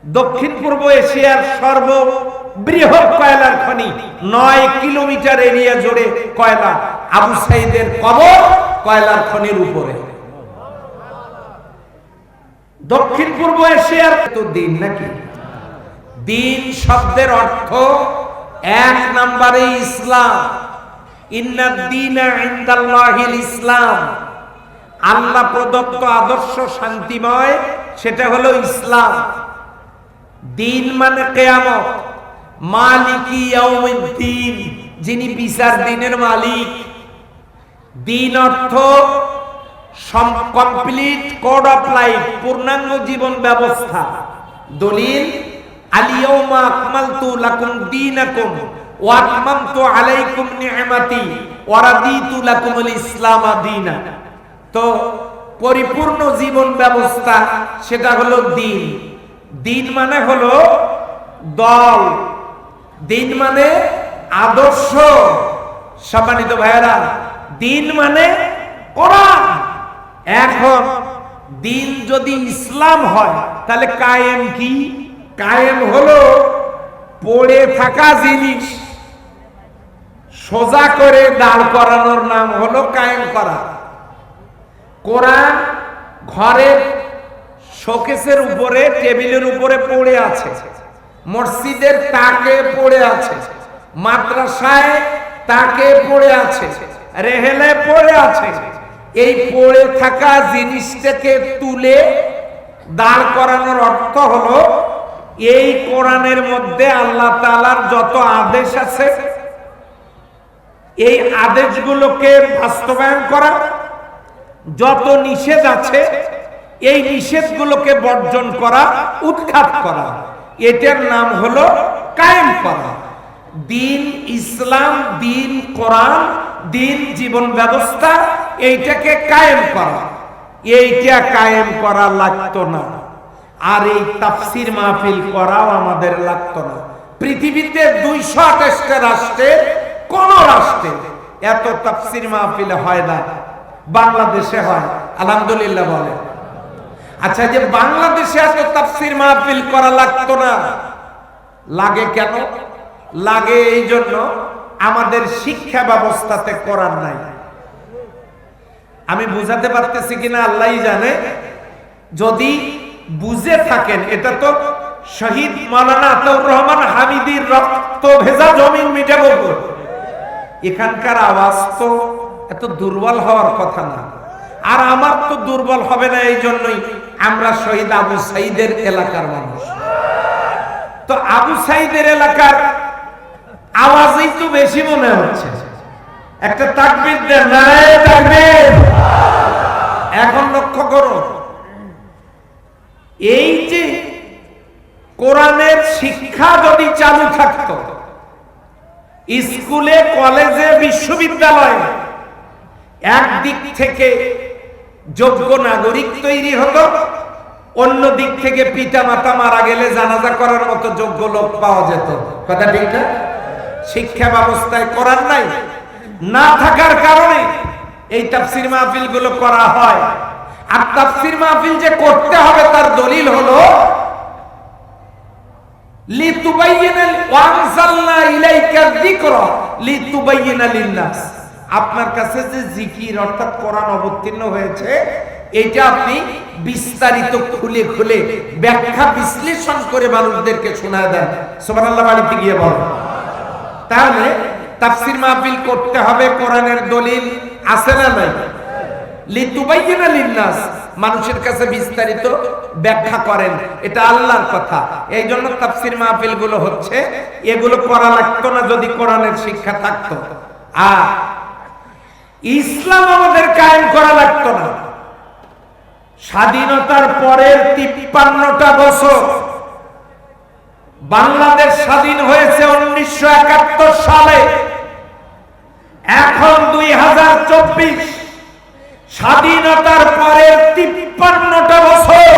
দক্ষিণ পূর্ব এশিয়ার সর্ববৃহৎ কয়লার খনি, 9 কিলোমিটার এরিয়া জুড়ে কয়লা। আবু সাইদের কবর কয়লার খনির উপরে। দক্ষিণ পূর্ব এশিয়ার তো দিন নাকি? দিন শব্দের অর্থ এক নম্বরে ইসলাম। ইন্নাদ দীনা ইনদাল্লাহিল ইসলাম। আল্লাহ প্রদত্ত আদর্শ শান্তিময়, সেটা হলো ইসলাম। দিন মানে কিয়ামত, মালিকি ইয়াউমিদ্দিন, যিনি বিচার দিনের মালিক। দিন অর্থ কমপ্লিট কোড অফ লাইফ, পূর্ণাঙ্গ জীবন ব্যবস্থা। দলিল আল-ইয়াউমা আকমালতু লাকুম দীনাকুম ওয়া আতমামতু আলাইকুম নি'মাতি ওয়া রাদিতু লাকুমুল ইসলাম দীনা। তো পরিপূর্ণ জীবন ব্যবস্থা, সেটা হলো দিন। দিন মানে হলো দল, দিন মানে আদর্শ। সম্মানিত ভাইয়েরা, দিন মানে কোরআন। এখন দিন যদি ইসলাম হয়, তাহলে কায়েম কি? কায়েম হলো পড়ে থাকা জিনিস সোজা করে দাঁড় করানোর নাম হলো কায়েম করা। কোরআন ঘরের শোকেসের উপরে, টেবিলের উপরে পড়ে আছে, মসজিদের তাকে পড়ে আছে, মাদ্রাসায় তাকে পড়ে আছে, রেহেলে পড়ে আছে। এই পড়ে থাকা জিনিসটাকে তুলে দাঁড় করানোর অর্থ হলো এই কোরআনের মধ্যে আল্লাহ তাআলার যত আদেশ আছে, এই আদেশগুলোকে বাস্তবায়ন করা, যত নিষেধ আছে এই নিষেধগুলোকে বর্জন করা, উৎখাত করা, এটার নাম হলো কায়েম করা। দিন ইসলাম, দিন কোরআন, দিন জীবন ব্যবস্থা, এইটাকে কায়েম করা। এইটা কায়েম করা লাগতো না, আর এই তাফসীর মাহফিল করাও আমাদের লাগতো না। পৃথিবীতে 228টা রাষ্ট্রে কোন রাষ্ট্রে এত তাফসীর মাহফিল হয় না, বাংলাদেশে হয়। আলহামদুলিল্লাহ বলে। আচ্ছা, যে বাংলাদেশে এত তাফসীর মাহফিল করা লাগতো না, লাগে কেন? লাগে এই জন্য আমাদের শিক্ষা ব্যবস্থাতে কোরআন নাই। আমি বুঝাতে পারতেছি কিনা আল্লাহই জানে। যদি বুঝে থাকেন, এটা তো শহীদ মাওলানা আতাউর রহমান হামিদির রক্ত ভেজা জমিন মিটাবো। এখানকার আওয়াজ তো এত দুর্বল হওয়ার কথা না, আর আমার তো দুর্বল হবে না। এই জন্যই আমরা শহীদ আবু সাইদের এলাকার মানুষ। তো আবু সাইদের এলাকার আওয়াজই তো বেশি মনে হচ্ছে। একটা তাকবীর দেন, নারায়ে তাকবীর। এখন লক্ষ্য করো, এই যে কোরআনের শিক্ষা যদি চালু থাকতো, স্কুলে, কলেজে, বিশ্ববিদ্যালয়ে, একদিক থেকে যোগ্য নাগরিক তৈরি হতো, অন্য দিক থেকে পিতা মাতা মারা গেলে জানাজা করার মতো যোগ্য লোক পাওয়া যেত। কথা ঠিক না? শিক্ষা ব্যবস্থায় কোরআন নাই, না থাকার কারণে এই তাফসীর মাহফিল গুলো করা হয়। আর তাফসীর মাহফিল যে করতে হবে, তার দলিল হলো লিতুবাইয়িনা ওয়া আনজালনা ইলাইকা যিকরা লিতুবাইয়িনা লিন-নাস। আপনার কাছে যে জিকির অর্থাৎ কোরআন অবতীর্ণ হয়েছে, এটা আপনি বিস্তারিত খুলে খুলে ব্যাখ্যা বিশ্লেষণ করে মানুষদেরকে শোনায় দেন। সুবহানাল্লাহ, বাড়িতে গিয়ে বলেন। তাহলে তাফসীর মাহফিল করতে হবে, কোরআনের দলিল আছে না নাই? লিতুবাইয়িনা লিন-নাস, মানুষের কাছে বিস্তারিত ব্যাখ্যা করেন, এটা আল্লাহর কথা। এই জন্য তাফসীর মাহফিল গুলো হচ্ছে। এগুলো করা লাগতো না যদি কোরআনের শিক্ষা থাকতো। আর ইসলাম আমাদের কায়েম করা লাগতো না। স্বাধীনতার পরের 53টা বছর, বাংলাদেশ স্বাধীন হয়েছে 1971 সালে। এখন 2024, স্বাধীনতার পরের 53টা বছর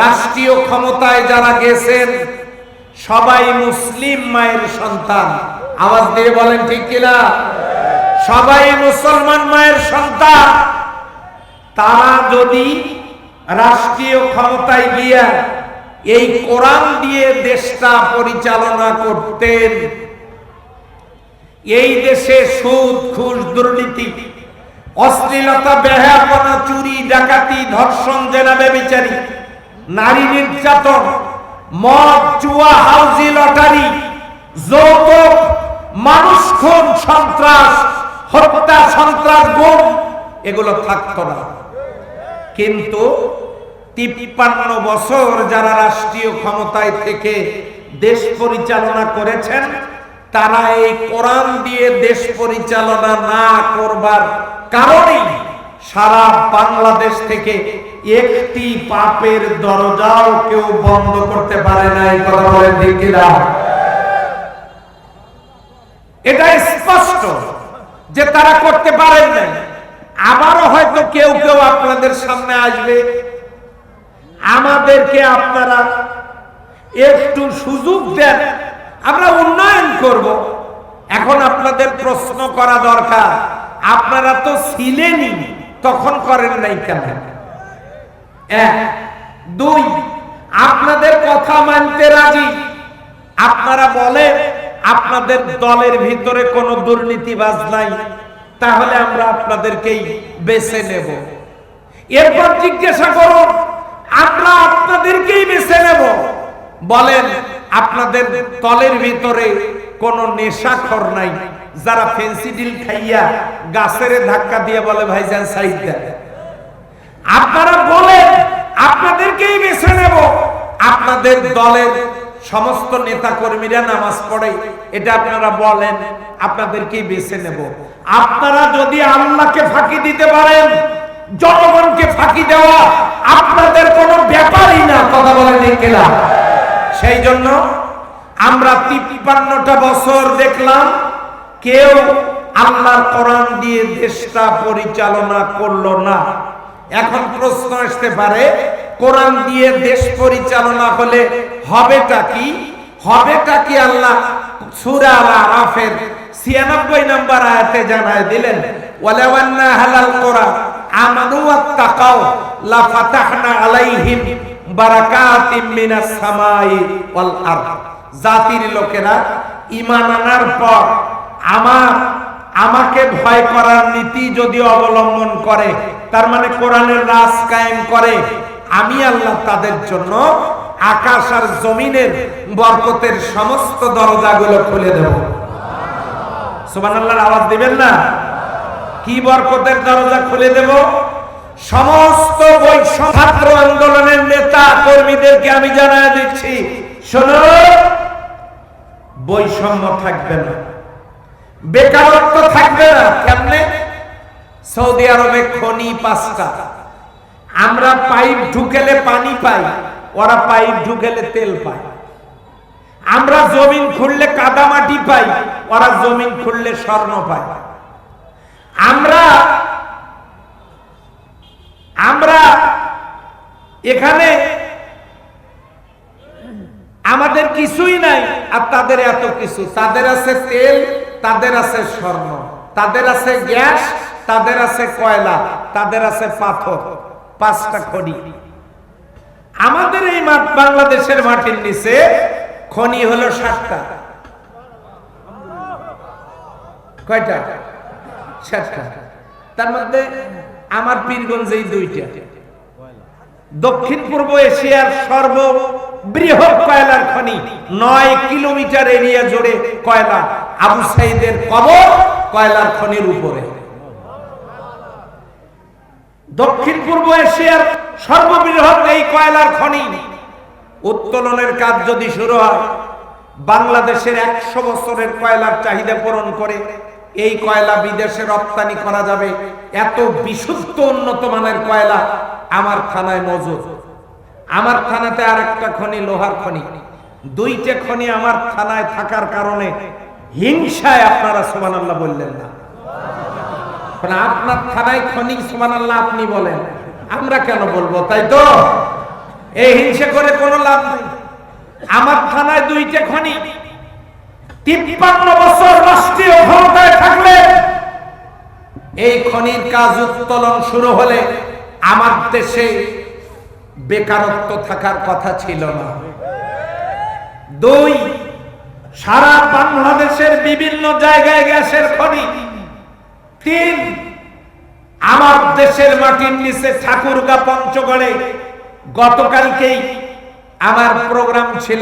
রাষ্ট্রীয় ক্ষমতায় যারা গেছেন সবাই মুসলিম মায়ের সন্তান। আওয়াজ দিয়ে বলেন ঠিক কিনা? সবাই মুসলমান মায়ের সন্তান। তারা যদি রাষ্ট্রীয় ক্ষমতায় গিয়া এই কোরআন দিয়ে দেশটা পরিচালনা করতেন। এই দেশে সুদ, ঘুষ, দুর্নীতি, অশ্লীলতা, বেহায়াপনা, চুরি, ডাকাতি, ধর্ষণ, জেনা, ব্যভিচারী, নারী নির্যাতন, মদ, জুয়া, হাউজি লটারি, যৌতুক, মানুষ খুন, সন্ত্রাস, হত্যা, সন্ত্রাস, গুম এগুলো থাকতো না। কিন্তু 53 বছর যারা রাষ্ট্রীয় ক্ষমতায় থেকে দেশ পরিচালনা করেছেন, তারা এই কোরআন দিয়ে দেশ পরিচালনা না করবার কারণেই সারা বাংলাদেশ থেকে একটি পাপের দরজাও কেউ বন্ধ করতে পারে নাই। কথা বলেন ঠিক কিনা? এটা স্পষ্ট যে তারা করতে পারেন নাই। আবারও হয়তো কেউ কেউ আপনাদের সামনে আসবে, আমাদেরকে আপনারা একটু সুযোগ দেন, আমরা উন্নয়ন করব। এখন আপনাদের প্রশ্ন করা দরকার, আপনারা তো ছিলেনই, তখন করেন নাই কেন? এক। দুই, আপনাদের কথা মানতে রাজি, আপনারা বলেন আপনাদের দলের ভিতরে কোনো দুর্নীতিবাজ নাই, তাহলে আমরা আপনাদেরকেই বেছে নেব। এরপর জিজ্ঞাসা করুন, আমরা আপনাদেরকেই বেছে নেব। বলেন আপনাদের দলের ভিতরে কোনো নেশাখোর নাই, যারা ফেন্সিডিল খাইয়া গাছের ধাক্কা দিয়ে বলে ভাইজান সাইড দেন। আপনারা বলেন আপনাদেরকেই বেছে নেব। আপনাদের দলের সমস্ত নেতা কর্মীরা নামাজ পড়ে, এটা আপনারা বলেন আপনাদেরকেই বেছে নেব। আপনারা যদি আল্লাহকে ফাঁকি দিতে পারেন, জনগণকে ফাঁকি দেওয়া আপনাদের কোনো ব্যাপারই না। কথা বলেন ঠিক কিনা? সেই জন্য আমরা 53টা বছর দেখলাম কেউ আল্লাহর কোরআন দিয়ে দেশটা পরিচালনা করলো না। এখন প্রশ্ন আসতে পারে, কোরআন দিয়ে দেশ পরিচালনা হলে হবেটা কি? হবেটা কি আল্লাহ সূরা আল-আরাফের 96 নম্বর আয়াতে জানায় দিলেন, ওয়ালাউ আন্না হালাল কোরআন আমানু ওয়াত্তাকাও লা ফাতাহনা আলাইহিম বারাকাতিম মিনাস সামাই ওয়াল আরদ। জাতির লোকেরা ঈমান আনার পর আমাকে ভয় করার নীতি যদি অবলম্বন করে, তার মানে কোরআনের রাজ কায়েম করে, আমি আল্লাহ তাদের জন্য আকাশ আর জমিনের বরকতের সমস্ত দরজাগুলো খুলে দেব। সুবহানাল্লাহর আওয়াজ দিবেন না? কি বরকতের দরজা খুলে দেব? সমস্ত ছাত্র আন্দোলনের নেতা কর্মীদেরকে আমি জানায় দিচ্ছি, শোনো, বৈষম্য থাকবে না, বেকারত্ব থাকবে না। কেমনে? সৌদি আরবে খনি 5টা, আমরা পাইপ ঢুকেলে পানি পাই, ওরা পাইপ ঢুকেলে তেল পায়। আমরা জমিন খুঁড়লে কাদা মাটি পাই, ওরা জমিন খুঁড়লে স্বর্ণ পায়। আমরা এখানে আমাদের কিছুই নাই, আর তাদের এত কিছু। তাদের আছে তেল, তাদের আছে স্বর্ণ, তাদের আছে গ্যাস, তাদের আছে কয়লা, তাদের আছে পাথর, 5টা খনি। আমাদের এই বাংলাদেশের মাটির নিচে খনি হলো 7টা। কয়টা? 7টা। তার মধ্যে আমার পীরগঞ্জেই 2টা। দক্ষিণ পূর্ব এশিয়ার সর্ববৃহৎ কয়লার খনি, 9 কিলোমিটার এরিয়া জুড়ে কয়লা। আবু সাইদের কবর কয়লার খনির উপরে। দক্ষিণ পূর্ব এশিয়ার সর্ববৃহৎ এই কয়লার খনি উত্তোলনের কাজ যদি শুরু হয়, বাংলাদেশের 100 বছরের কয়লার চাহিদা পূরণ করে এই কয়লা বিদেশে রপ্তানি করা যাবে। এত বিশুদ্ধ উন্নত মানের কয়লা আমার থানায় মজুদ। আমার থানাতে আরেকটা খনি লোহার খনি, 2টা খনি আমার থানায় থাকার কারণে হিংসায় আপনারা সুবহানাল্লাহ বললেন না। আপনার থানায় খনি, সুবহানাল্লাহ আপনি বলেন, আমরা কেন বলবো? তাই তো, এই হিংসা করে কোনো লাভ নেই। আমার থানায় 2টা খনি। 53 বছর রাষ্ট্রীয় ক্ষমতায় থাকলে এই খনির কাজ উত্তোলন শুরু হলে আমার দেশে বেকারত্ব থাকার কথা ছিল না। 2, সারা বাংলাদেশের বিভিন্ন জায়গায় গ্যাসের খনি। 3, আমার দেশের মাটির নিচে ঠাকুরগাঁ পঞ্চগড়ে গতকালকেই আমার প্রোগ্রাম ছিল,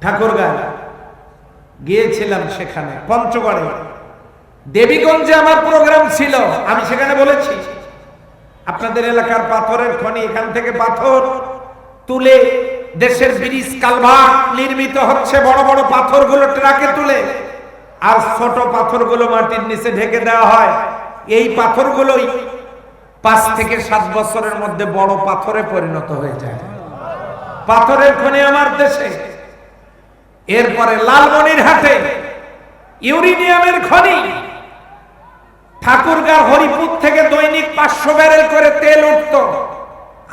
ঠাকুরগাঁ গিয়েছিলাম, সেখানে পঞ্চগড়ে দেবীগঞ্জে আমার প্রোগ্রাম ছিল। আমি সেখানে বলেছি আপনাদের এলাকার পাথরের খনি, এখান থেকে পাথর তুলে দেশের ব্রিজ কালভার্ট নির্মিত হচ্ছে, বড় বড় পাথরগুলো ট্রাকে তুলে, আর ছোট পাথরগুলো মাটির নিচে ঢেকে দেওয়া হয়। এই পাথরগুলোই 5 থেকে 7 বছরের মধ্যে বড় পাথরে পরিণত হয়ে যায়। পাথরের খনি আমার দেশে। এরপরে লালমনিরহাটে ইউরেনিয়ামের খনি। ঠাকুরগাঁও হরিপুর থেকে দৈনিক 500 ব্যারেল করে তেল উঠত।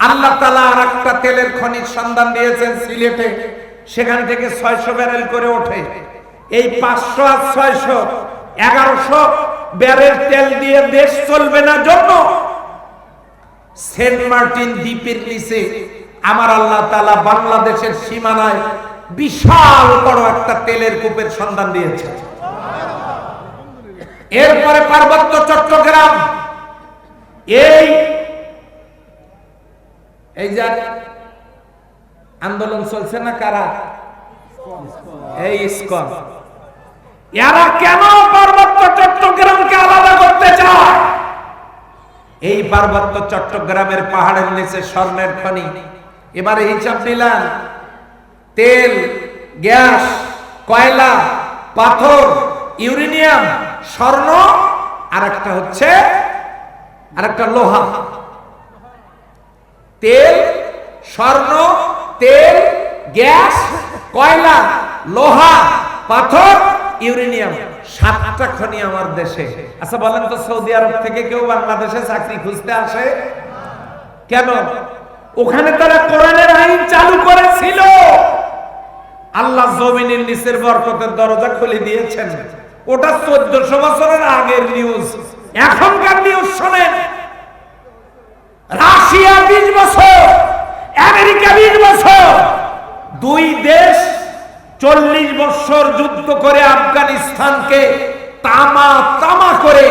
আল্লাহ তাআলা আর একটা তেলের খনির সন্ধান দিয়েছেন সিলেটে, সেখান থেকে 600 ব্যারেল করে ওঠে। এই 500 আর 600 1100 ব্যারেল তেল দিয়ে দেশ চলবে না জন্য সেন্ট মার্টিন দ্বীপের নিচে আমার আল্লাহ তাআলা বাংলাদেশের সীমানায় বিশাল বড় একটা তেলের কূপের সন্ধান দিয়েছে। এরপরে পার্বত্য চট্টগ্রাম, এই যে আন্দোলন চলছে না, কারা? এই ইসকন। এরা কেন পার্বত্য চট্টগ্রামকে আলাদা করতে চায়? এই পার্বত্য চট্টগ্রামের পাহাড়ের নিচে স্বর্ণের খনি। এবারে হিসাব নিলাম, তেল, গ্যাস, কয়লা, পাথর, ইউরেনিয়াম, স্বর্ণ, আর একটা হচ্ছে আরেকটা লোহা। তেল, স্বর্ণ, তেল, গ্যাস, কয়লা, লোহা, পাথর, ইউরেনিয়াম, 7টা খনি আমার দেশে। আচ্ছা বলেন তো, সৌদি আরব থেকে কেউ বাংলাদেশে চাকরি খুঁজতে আসে কেন? ওখানে তারা কোরআনের আইন চালু করেছিল। আল্লাহ জমিনের নিচের বরকতের দরজা খুলে দিয়েছেন। ওটা 1400 বছরের আগের নিউজ। এখনকার নিউজ শোনেন। রাশিয়া 20 বছর, আমেরিকা 20 বছর, 2 দেশ 40 বছর যুদ্ধ করে আফগানিস্তানকে তামা তামা করে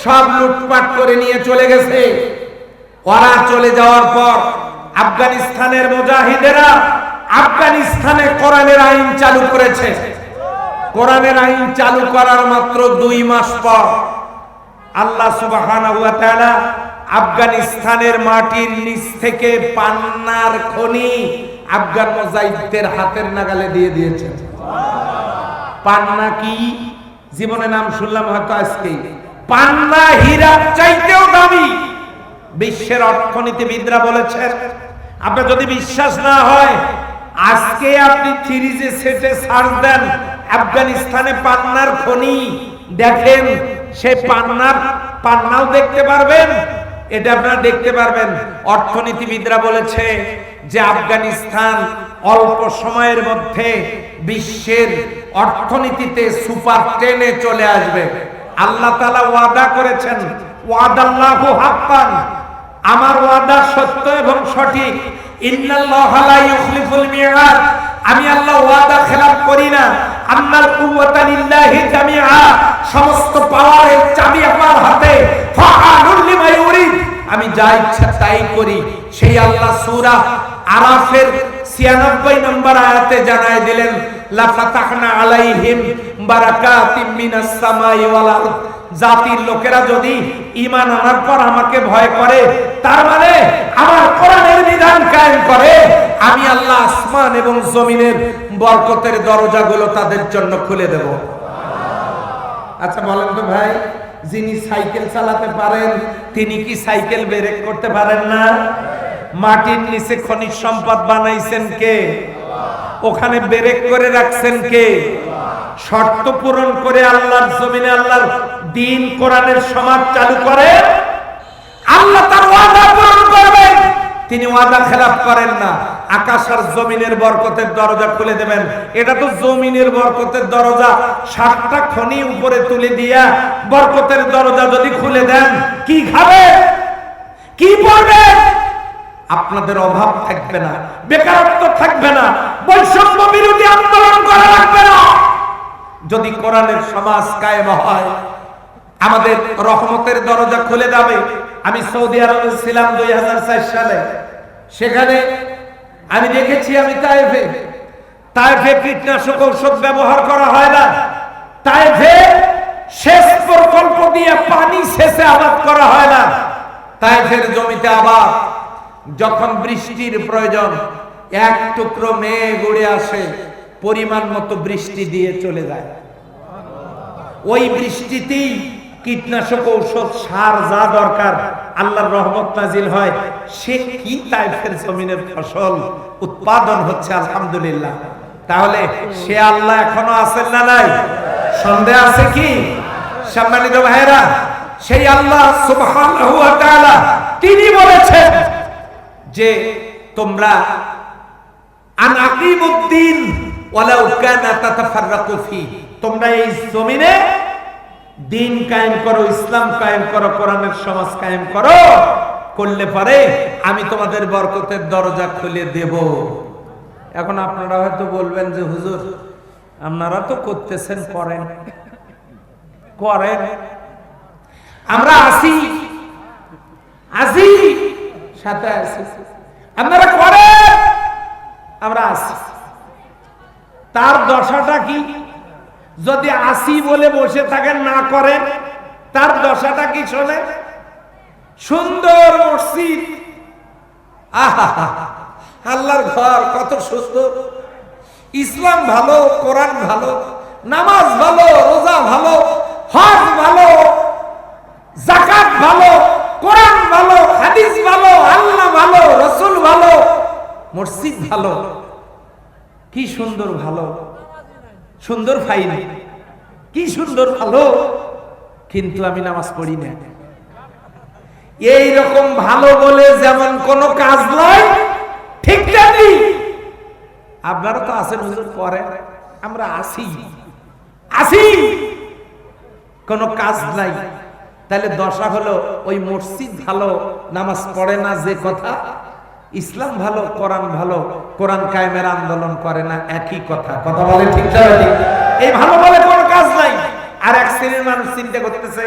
সব লুটপাট করে নিয়ে চলে গেছে। ওরা চলে যাওয়ার পর আফগানিস্তানের মুজাহিদেরা আফগানিস্তানে কোরআনের আইন চালু করেছে। কোরআনের আইন চালু করার মাত্র 2 মাস পর আল্লাহ সুবহানাহু ওয়া তাআলা আফগানিস্তানের মাটির নিচ থেকে পান্নার খনি আফগান মুজাহিদদের হাতের নাগালে দিয়ে দিয়েছে। পান্না কি? জীবনে নাম শুনলাম হয়তো আজকেই। পান্না হীরার চাইতেও দামি। বিশ্বের অর্থনীতিবিদরা বলেছেন, আপনার যদি বিশ্বাস না হয় আজকে আপনি 3G সেটে সার্চ দেন আফগানিস্তানে পান্নার খনি, দেখেন সেই পান্নাও দেখতে পারবেন, এটা আপনারা দেখতে পারবেন। অর্থনীতিবিদরা বলেছে যে আফগানিস্তান অল্প সময়ের মধ্যে বিশ্বের অর্থনীতিতে সুপার 10-এ চলে আসবে। আল্লাহ তাআলা ওয়াদা করেছেন, ওয়াদাল্লাহু হাক্কান, আমার ওয়াদা সত্য এবং সঠিক। ইন্নাল্লাহা লা ইউখলিফুল মিআদ, আমি আল্লাহ ওয়াদা খেলাফ করি না। আন্নাল কুওয়াতা লিল্লাহি জামিআ, সমস্ত পাওয়ারের চাবি আমার হাতে। ফাআলুল লিমা ইউরিদ, আমি যা ইচ্ছা তাই করি। সেই আল্লাহ সূরা আরাফের 96 নম্বর আয়াতে জানায় দিলেন, লা ফাতাহনা আলাইহিম বারাকাতিম মিনাস সামাই ওয়াল আরদ, জাতির লোকেরা যদি ঈমান আনার পর আমাকে ভয় করে, তার মানে আমার কোরআনের বিধান কায়েম করে, আমি আল্লাহ আসমান এবং জমিনের বরকতের দরজাগুলো তাদের জন্য খুলে দেব। আচ্ছা বলেন তো ভাই, যিনি সাইকেল চালাতে পারেন তিনি কি সাইকেল ব্রেক করতে পারেন না? মাটির নিচে খনিজ সম্পদ বানাইছেন কে? ওখানে ব্রেক করে রাখছেন কে? শর্ত পূরণ করে আল্লাহর জমিনে আল্লাহর দ্বীন কোরআনের সমাজ চালু করে আল্লাহ তার ওয়াদা পূরণ করবেন। তিনি ওয়াদা খেলাফ করেন না। আকাশ আর জমিনের বরকতের দরজা খুলে দেবেন। এটা তো জমিনের বরকতের দরজা, 7টা খনি উপরে তুলে দিয়া বরকতের দরজা যদি খুলে দেন, কি খাবে, কি পড়বে? আপনাদের অভাব থাকবে না, বেকারত্ব থাকবে না, বৈষম্য বিরোধী আন্দোলন করা লাগবে না। যদি কোরআনের সমাজ কায়েম হয়, আমাদের রহমতের দরজা খুলে যাবে। আমি সৌদি আরবে ছিলাম 2004 সালে। সেখানে আমি দেখেছি, আমি তায়েফে কীটনাশক ঔষধ ব্যবহার করা হয় না। তায়েফে সেচ প্রকল্প দিয়ে পানি সেচে আবাদ করা হয় না। তায়েফের জমিতে আবাদ, যখন বৃষ্টির প্রয়োজন, এক টুকরো মেঘ উড়ে আসে, পরিমাণ মতো বৃষ্টি দিয়ে চলে যায়। ওই বৃষ্টিতেই কীটনাশক ঔষধ সার যা দরকার আল্লাহর রহমত নাজিল হয়। সে কি তায়েফের জমিনের ফসল উৎপাদন হচ্ছে, আলহামদুলিল্লাহ। তাহলে সে আল্লাহ এখনো আছেন না নাই? সন্দেহ আছে কি? সম্মানিত ভাইরা, সেই আল্লাহ সুবহানাহু ওয়া তাআলা তিনি বলেছেন যে তোমরা আনাকিমুদ্দিন ওয়ালাউ কানা তাতাফাররাকু ফি, তোমরা এই জমিনে দিন কায়েম করো, ইসলাম কায়েম করো, কোরআনের সমাজ কায়েম করো। করলে পরে আমি তোমাদের বরকতের দরজা খুলে দেব। এখন আপনারা হয়তো বলবেন যে হুজুর আপনারা তো করতেছেন, করেন, আমরা আসি সাথে আছি, আপনারা করেন, আমরা আসি। তার দশাটা কি? যদি আসি বলে বসে থাকেন, না করেন, তার দশাটা কি শোনে? সুন্দর মসজিদ, আহা আল্লাহর ঘর কত সুন্দর, ইসলাম ভালো, কোরআন ভালো, নামাজ ভালো, রোজা ভালো, হজ ভালো, যাকাত ভালো, কোরআন ভালো, হাদিস ভালো, আল্লাহ ভালো, রাসূল ভালো, মসজিদ ভালো, কি সুন্দর ভালো, সুন্দর ফাইন, কি সুন্দর ভালো, কিন্তু আমি নামাজ পড়ি না। এই রকম ভালো বলে যেমন কোন কাজ নয়, ঠিক তেমনি আপনারা তো আছেন হুজুর করেন, আমরা আসি কোন কাজ নাই। তাহলে দশা হলো ওই মসজিদ ভালো, নামাজ পড়ে না যে কথা, ইসলাম ভালো, কোরআন ভালো, কোরআন কায়েমের আন্দোলন করে না, একই কথা বলে, ঠিক না? এই ভালো বলে কোন কাজ নাই। আর এক শ্রেণীর মানুষ চিন্তা করতেছে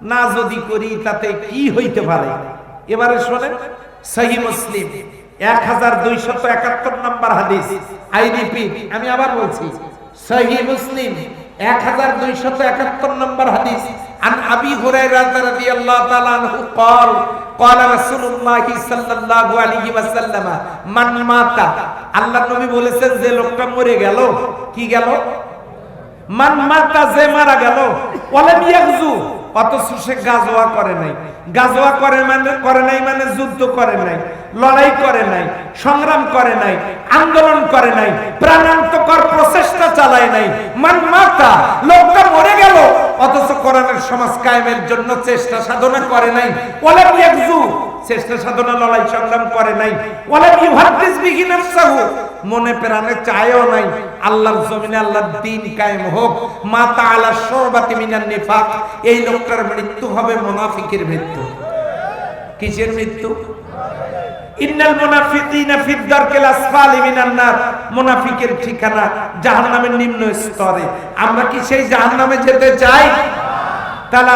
না যদি করি তাতে কি হইতে পারে। এবারে শোনেন, সহিহ মুসলিম 1271 নম্বর হাদিস, আই রিপিট, আমি আবার বলছি, সহিহ মুসলিম 1271 নম্বর হাদিস। আন আবি হুরায়রা রাদিয়াল্লাহু তাআলা আনহু قال قال رسول الله সাল্লাল্লাহু আলাইহি ওয়াসাল্লাম মান মাতা, আল্লাহর নবী বলেছেন যে লোকটা মরে গেল, কি গেল? মান মাতা, যে মারা গেল, ওয়ালাম ইয়াগজু, অথচ সে গাজওয়া করে নাই। গাজওয়া করে নাই মানে যুদ্ধ করে নাই, লড়াই করে নাই, সংগ্রাম করে নাই, আন্দোলন করে নাই, প্রাণান্তকর প্রচেষ্টা চালায় নাই। মান মাতা, লোকটা মরে গেল অথচ কোরআনের সমাজ কায়েমের জন্য চেষ্টা সাধনা করে নাই। ওয়ালাম ইয়াগজু, চেষ্টা সাধনা লড়াই সংগ্রাম করে নাই। ওয়ালাম ইউহাদ্দিস বিহি নাফসাহু, মনে প্রাণে চায়ও নাই আল্লাহর জমিনে আল্লাহর দ্বীন কায়েম হোক। মাতা আলা শুরবাতি মিনান নিফাক, এই লোকটার মৃত্যু হবে মুনাফিকের মৃত্যু। কিসের মৃত্যু? ইন্নাল মুনাফিকিনা ফিদ দারকিল আসফালি মিনান নার, মুনাফিকের ঠিকানা জাহান্নামের নিম্ন স্তরে। আমরা কি সেই জাহান্নামে যেতে চাই? তাহলে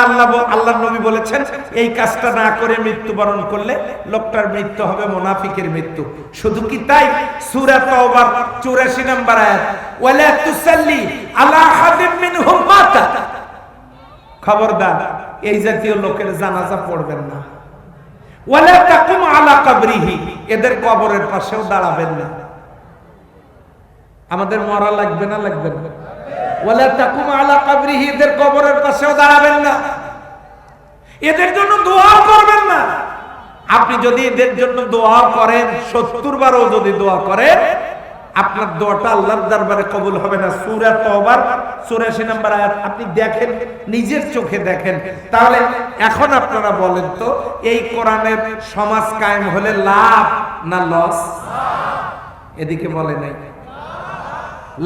আল্লাহর নবী বলেছেন এই কাজটা না করে মৃত্যুবরণ করলে লোকটার মৃত্যু হবে মুনাফিকের মৃত্যু। শুধু কি তাই? সূরা তাওবার 84 নম্বর আয়াত, ওয়ালা তুসাল্লি আলা আহাদিন মিনহুম মাতা, খবরদার এই জাতীয় লোকের জানাজা পড়বেন না। ওয়ালা তাকুম আলা কবরিহি, এদের কবরের পাশেও দাঁড়াবেন না। আমাদের মরা লাগবে না? লাগবে না। ওয়ালা তাকুম আলা কবরিহি, এদের কবরের পাশেও দাঁড়াবেন না, এদের জন্য দোয়া করবেন না। আপনি যদি এদের জন্য দোয়া করেন, 70 বারও যদি দোয়া করেন, আপনার দোয়াটা আল্লাহর দরবারে কবুল হবে না। সূরা তাওবার 84 নম্বর আয়াত, আপনি দেখেন, নিজের চোখে দেখেন। তাহলে এখন আপনারা বলেন তো, এই কোরআনের সমাজ কায়েম হলে লাভ না লস? এদিকে বলে নাই,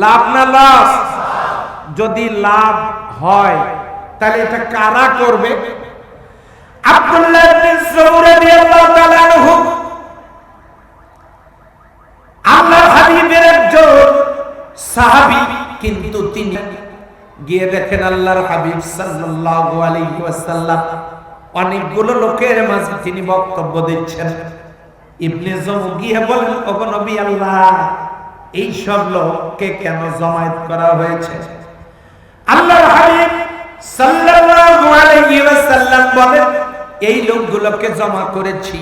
লাভ না লস? যদি লাভ হয় তাহলে এটা কারা করবে? আব্দুল্লাহ ইবনে যুবাইর রাদিয়াল্লাহু তাআলা আনহু সাহাবী, কিন্তু তিনি গিয়ে দেখেন আল্লাহর হাবিব সাল্লাল্লাহু আলাইহি ওয়াসাল্লাম অনেকগুলো লোকের মাঝে তিনি বক্তব্য দিচ্ছেন। ইবনে জমু গিয়ে বলেন, ওগো নবী আল্লাহ, এই সব লোককে কেন জমায়েত করা হয়েছে? আল্লাহর হাবিব সাল্লাল্লাহু আলাইহি ওয়াসাল্লাম বলেন, এই লোকগুলোকে জমা করেছি,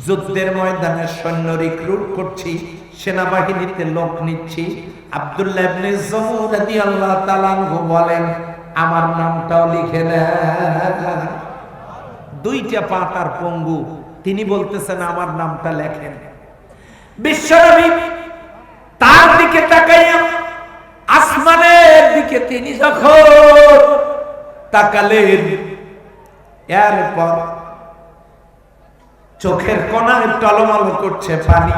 যুদ্ধের ময়দানে সৈন্য রিক্রুট করছি, সেনাবাহিনীতে লোক নিচ্ছি। আব্দুল্লাহ ইবনে জমু রাদিয়াল্লাহু তাআলা আনহু বলেন, আমার নামটাও লিখে নেন। দুইটা পাতার পঙ্গু, তিনি বলতেছেন আমার নামটা লেখেন। বিশ্বনবী তার দিকে তাকাইয়া আসমানের দিকে তিনি যখন তাকালেন, এরপর চোখের কোণায় টলমল করছে পানি।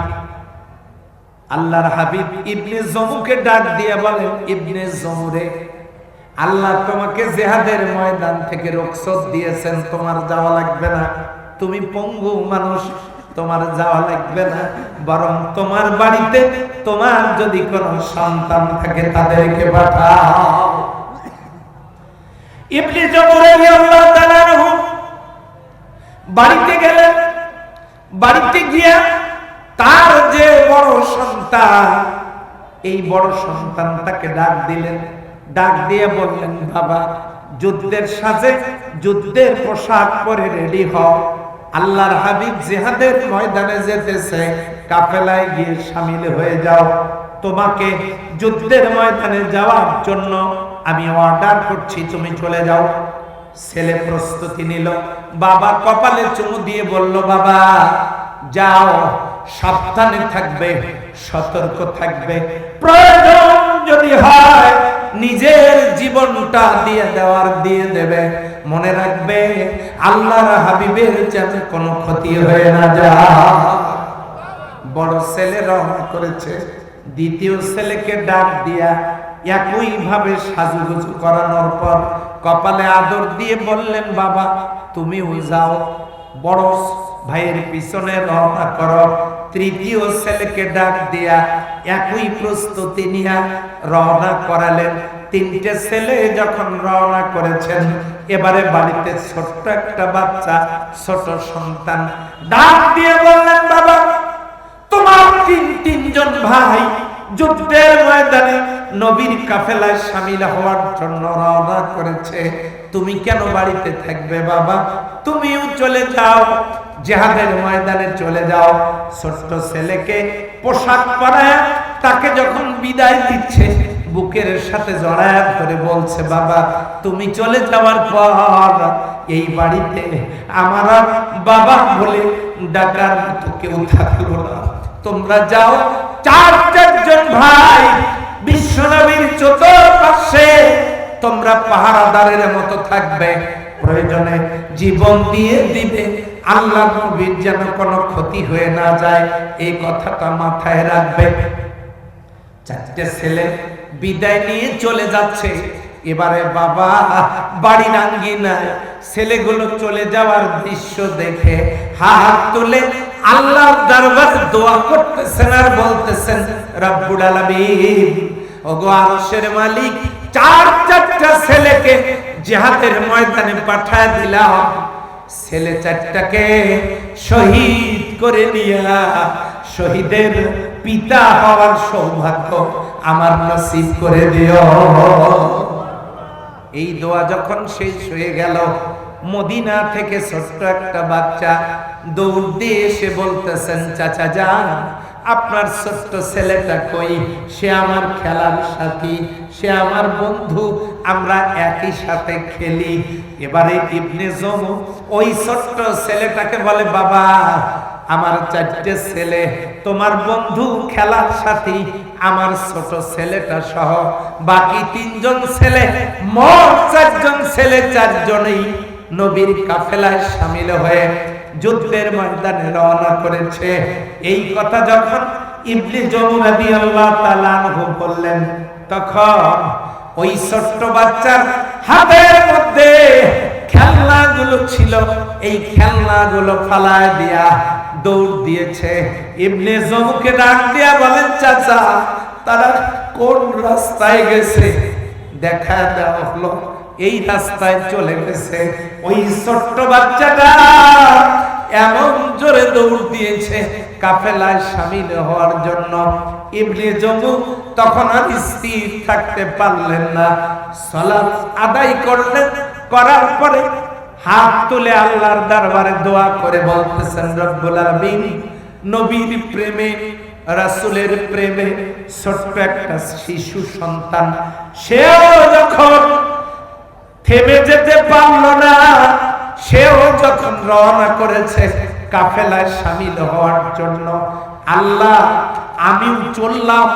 আল্লাহর হাবিব ইবনে জমুকে ডাক দিয়ে বলেন, ইবনে জমুরে, আল্লাহ তোমাকে জিহাদের ময়দান থেকে রুখসত দিয়েছেন, তোমার যাওয়া লাগবে না, তুমি পঙ্গু মানুষ, তোমার যাওয়া লাগবে না, বরং তোমার বাড়িতে তোমার যদি কোনো সন্তান থাকে তাদেরকে পাঠাও। ইবনে জমু রাদিয়াল্লাহু তাআলা আনহু বাড়িতে গেলেন। বাড়িতে গিয়া তার যে বড় সন্তান, এই বড় সন্তানটাকে ডাক দিলেন। ডাক দিয়ে বললেন, বাবা, যুদ্ধের সাজে যুদ্ধের পোশাক পরে রেডি হও, আল্লাহর হাবিব জিহাদের ময়দানে যেতেছে, কাফেলায় গিয়ে শামিল হয়ে যাও। তোমাকে যুদ্ধের ময়দানে যাওয়ার জন্য আমি অর্ডার করছি, তুমি চলে যাও। ছেলে প্রস্তুতি নিল। বাবা কপালে চুমু দিয়ে বলল, বাবা যাও, সাবধানে থাকবে, সতর্ক থাকবে, প্রয়োজন যদি হয় নিজের জীবনটা দিয়ে দেওয়ার দিয়ে দেবে। মনে রাখবে আল্লাহর হাবিবের যেন কোনো ক্ষতি হয়ে না যায়। বড় ছেলে রওনা করেছে। দ্বিতীয় ছেলেকে ডাক দিয়া একই ভাবে সাজুগুজু করানোর পর কপালে আদর দিয়ে বললেন, বাবা তুমিও যাও, বড় ভাইয়ের পিছনে রওনা করো। তৃতীয় ছেলেকে ডাক দিয়া একই প্রস্তুতি নিয়ে রওনা করালেন। তিনটে ছেলে যখন রওনা করেছেন, এবারে বাড়িতে ছোট্ট একটা বাচ্চা, ছোট সন্তান ডাক দিয়ে বললেন, বাবা তোমার তিনজন ভাই যুদ্ধের ময়দানে নবীর কাফেলায় শামিল হওয়ার জন্য রওনা করেছে, তুমি কেন বাড়িতে থাকবে? বাবা তুমিও চলে যাও, জিহাদের ময়দানে চলে যাও। ছোট্ট ছেলেকে পোশাক পরায় তাকে যখন বিদায় দিচ্ছে, বুকের সাথে জড়ায় করে বলছে, বাবা তুমি চলে যাওয়ার পর এই বাড়িতে আমার বাবা বলে ডাকার মতো কেউ থাকলো না, তোমরা যাও। চারজন ভাই বিশ্বনবীর চতুর্পাশে তোমরা পাহারাদারের মতো থাকবে, প্রয়োজনে জীবন দিয়ে দিবে, আল্লাহ নবীর যেন কোনো ক্ষতি হয়ে না যায়, এই কথাটা মাথায় রাখবে। চারটে ছেলে বিদায় নিয়ে চলে যাচ্ছে। এবারে বাবা বাড়ির আঙ্গিনায় ছেলেগুলো চলে যাওয়ার দৃশ্য দেখে হাত তুলে আল্লাহর দরবারে দোয়া করতেছেন আর বলতেছেন, রব্বুল আলামিন, ওগো আরশের মালিক, চারটা ছেলেকে জিহাদের ময়দানে পাঠায় দিলাম, ছেলে চারটাকে শহীদ করে নিয়া শহীদের পিতা হওয়ার সৌভাগ্য আমার নসিব করে দিও। এই দোয়া যখন শেষ হয়ে গেল, মদিনা থেকে ছোট্ট একটা বাচ্চা দৌড় দিয়ে এসে বলতেছেন, চাচা যান, আপনার ছোট্ট ছেলেটা কই? সে আমার খেলার সাথী, সে আমার বন্ধু, আমরা একই সাথে খেলি। এবারে ইবনে জমু ওই ছোট্ট ছেলেটাকে বলে, বাবা আমার চারটে ছেলে, তোমার বন্ধু খেলার সাথী, আমার ছোট ছেলেটা সহ বাকি তিনজন ছেলে, মোট চারজন ছেলে, চারজনেই নবীর কাফেলায় শামিল হয়ে যুদ্ধের ময়দানে রওনা করেছে। এই কথা যখন ইবনে জমু রাদিয়াল্লাহু তাআলা আনহু বললেন, তখন ওই ছোট্ট বাচ্চার হাতের মধ্যে খেলনাগুলো ছিল, এই খেলনাগুলো ফালায় দিয়া দৌড় দিয়েছে। ইবনে জমুকে ডাক দিয়া বলেন, চাচা তারা কোন রাস্তায় গেছে দেখা দেওয়া হলো, এই রাস্তায় চলে গেছে। ওই ছোট্ট বাচ্চাটা এমন জোরে দৌড় দিয়েছে কাফেলায় শামিল হওয়ার জন্য। ইবনে জমু তখন আর স্থির থাকতে পারলেন না, সালাত আদায় করলেন। করার পরে হাত তুলে আল্লাহর দরবারে দোয়া করে বলতেছেন, রব্বুল আলামিন, নবীর প্রেমে, রাসূলের প্রেমে ছোট্ট একটা শিশু সন্তান, সেও যখন থেমে যেতে পারল না, সেও যখন রওনা করেছে কাফেলায় শামিল হওয়ার জন্য, আল্লাহ আমিও চললাম,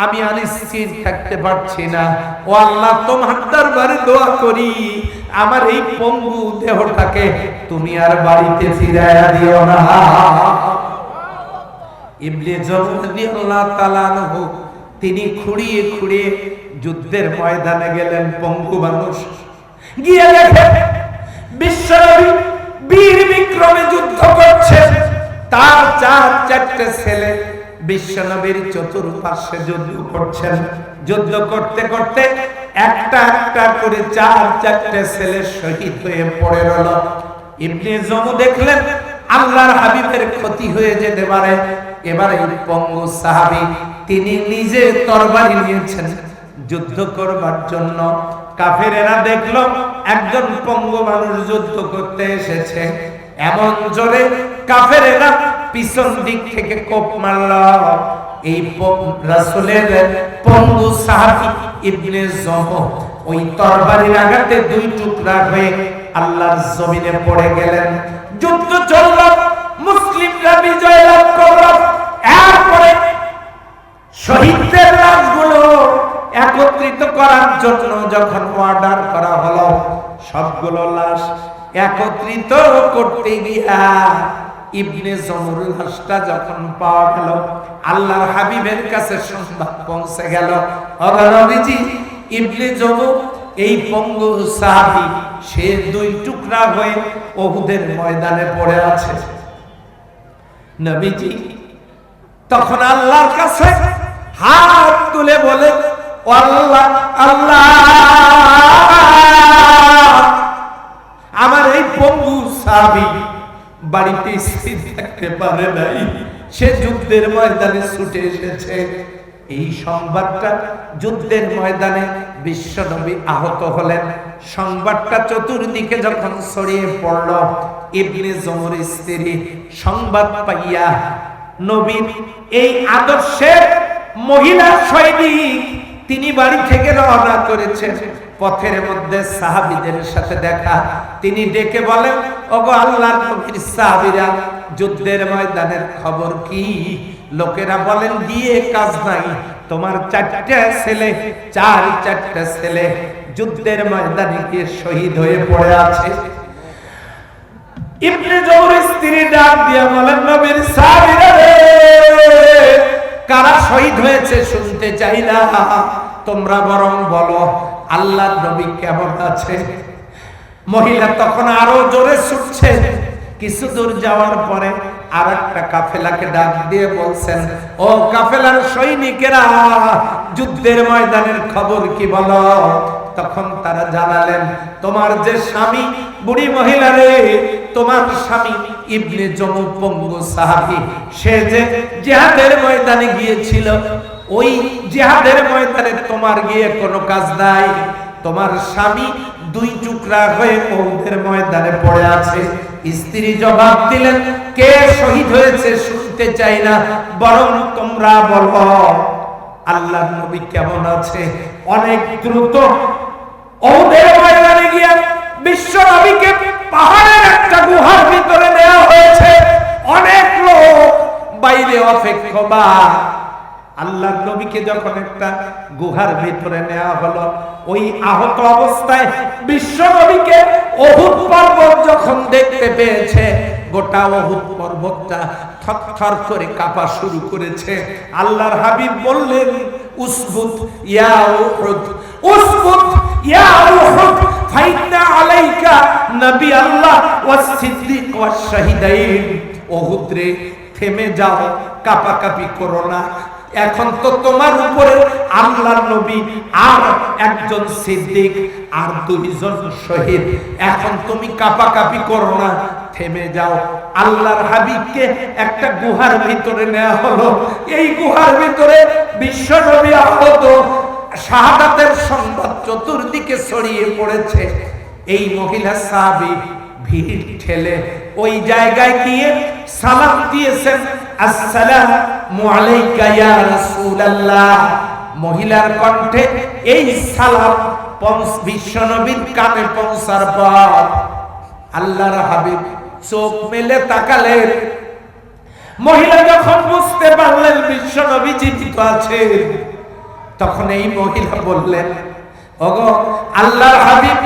আমি অনিশ্চিত থাকতে পারছি না। ও আল্লাহ, তোমার দরবারে দোয়া করি, আমার এই পঙ্গু দেহটাকে তুমি আর বাড়িতে ফিরাইয়া দিও না। ইবনে জমু রাদিয়াল্লাহু তাআলা আনহু তিনি খুঁড়িয়ে খুঁড়িয়ে যুদ্ধের ময়দানে গেলেন, পঙ্গু মানুষ। গিয়ে দেখেন বিশ্বনবী বীর বিক্রমে যুদ্ধ করছে, তার চারটে ছেলে বিশ্বনবীর চতুর্পার্শ্বে যুদ্ধ করছেন। যুদ্ধ করতে করতে একটা একটা করে চারটে ছেলে শহীদ হয়ে পড়ে রইল। ইবনে জমু দেখলেন আল্লাহর হাবিবের ক্ষতি হয়ে যেতে পারে। এবার এই পঙ্গু সাহাবী তিনি নিজে তরবারি নিয়েছেন যুদ্ধ করবার জন্য। কাফেরেরা দেখলো একজন পঙ্গু মানুষ যুদ্ধ করতে এসেছে, এমন জোরে কাফেরেরা পিছন দিক থেকে কোপ মারল। এই রাসূলের পঙ্গু সাহাবী ইবনে জমু ওই তরবারির আঘাতে দুই টুকরা হয়ে আল্লাহর জমিনে পড়ে গেলেন। যুদ্ধ চলল, মুসলিমরা বিজয় লাভ করল। এরপরে শহীদদের লাশগুলো একত্রিত করার জন্য যখন অর্ডার করা হলো, সবগুলো লাশ একত্রিত করতে গিয়া ইবনে জমুর লাশটা যখন পাওয়া গেল, আল্লাহর হাবিবের কাছে সংবাদ পৌঁছে গেল, ও নবীজি, ইবনে জমু এই পঙ্গু সাহাবী সে দুই টুকরা হয়ে উহুদের ময়দানে পড়ে আছে। নবীজি তখন আল্লাহর কাছে হাত তুলে বলে, ও আল্লাহ, আল্লাহ, আমার এই পঙ্গু সাহাবী বাড়িতে স্থির থাকতে পারে নাই, সে যুদ্ধের ময়দানে ছুটে এসেছে। এই সংবাদটা যুদ্ধের ময়দানে বিশ্বনবী আহত হলেন, সংবাদটা চতুর্দিকে যখন ছড়িয়ে পড়ল, ইবনে জমুর স্ত্রী সংবাদ পাইয়া নবীর এই আদর্শের মহিলা সৈনিক তিনি বাড়ি থেকে রওনা করেছেন। পথের মধ্যে সাহাবীদের সাথে দেখা, তিনি ডেকে বলেন, ওগো আল্লাহর নবীর সাহাবীরা, যুদ্ধের ময়দানের খবর কি? লোকেরা বলেন, গিয়ে কাজ নাই, তোমার চারটে ছেলে যুদ্ধের ময়দানে গিয়ে শহীদ হয়ে পড়ে আছে। ইবনে জমুর স্ত্রী ডাক দিয়া বলেন, নবীর সাহাবীরা রে, কারা শহীদ হয়েছে শুনতে চাই না, তোমরা বরং বলো আল্লাহর নবী কেমন আছে। মহিলা তখন আরো জোরে ছুটছে। কিছু দূর যাওয়ার পরে আর একটা কাফেলাকে ডাক দিয়ে বলছেন, ও কাফেলার সৈনিকেরা, যুদ্ধের ময়দানের খবর কি বলো। তখন তারা জানালেন, তোমার যে স্বামী, বুড়ি মহিলা রে, তোমার স্বামী ইবনে জমু পঙ্গু সাহাবী, সে যে জিহাদের ময়দানে গিয়েছিল, ওই জিহাদের ময়দানে তোমার গিয়ে কোনো কাজ নাই। তোমার স্বামী দুই টুকরা হয়ে উহুদের ময়দানে পড়ে আছে। স্ত্রী জবাব দিলেন, কে শহীদ হয়েছে শুনতে চাই না, বরং তোমরা বলো আল্লাহর নবী কেমন আছে। অনেক দ্রুত উহুদের ময়দানে গিয়ে বিশ্ব নবীকে পাহাড়ের একটা গুহার ভিতরে নেওয়া হয়েছে। অনেক লোক বাইরে অপেক্ষমান। আল্লাহর নবীকে যখন একটা গুহার ভিতরে নেওয়া হলো, ওই আহত অবস্থায় বিশ্ব নবীকে উহুদ পর্বত যখন দেখতে পেয়েছে, গোটা উহুদ পর্বতটা থরথর করে কাঁপা শুরু করেছে। আল্লাহর হাবিব বললেন, উসবুত ইয়া উহুদ, উসবুত ইয়া উহুদ, ফাইন্না আলাইকা নবী আল্লাহ ওয়াস সিদ্দিক ওয়াস শাহিদাইন। উহুদ রে, থেমে যাও, কাঁপাকাঁপি করো না, এখন তো তোমার উপরে আল্লাহর নবী আর একজন সিদ্দিক আর দুইজন শহীদ, এখন তুমি কাঁপাকাঁপি করো না, থেমে যাও। আল্লাহর হাবিবকে একটা গুহার ভিতরে নেওয়া হলো। এই গুহার ভিতরে বিশ্ব নবী আহত, শাহাদাতের সংবাদ চতুর্দিকে ছড়িয়ে পড়েছে। এই মহিলা সাহাবী ভিড় ঠেলে ওই জায়গায় গিয়ে সালাম দিয়েছেন, আসসালামু আলাইকা ইয়া রাসূলুল্লাহ। মহিলার কণ্ঠে এই সালাম বিশ্ব নবীর কানে পৌঁছার পর আল্লাহর হাবিব চোখ মেলে তাকালেন। মহিলা যখন বুঝতে পারলেন বিশ্ব নবী জীবিত আছে, তখন এই মহিলা বললেন, ওগো আল্লাহর হাবিব,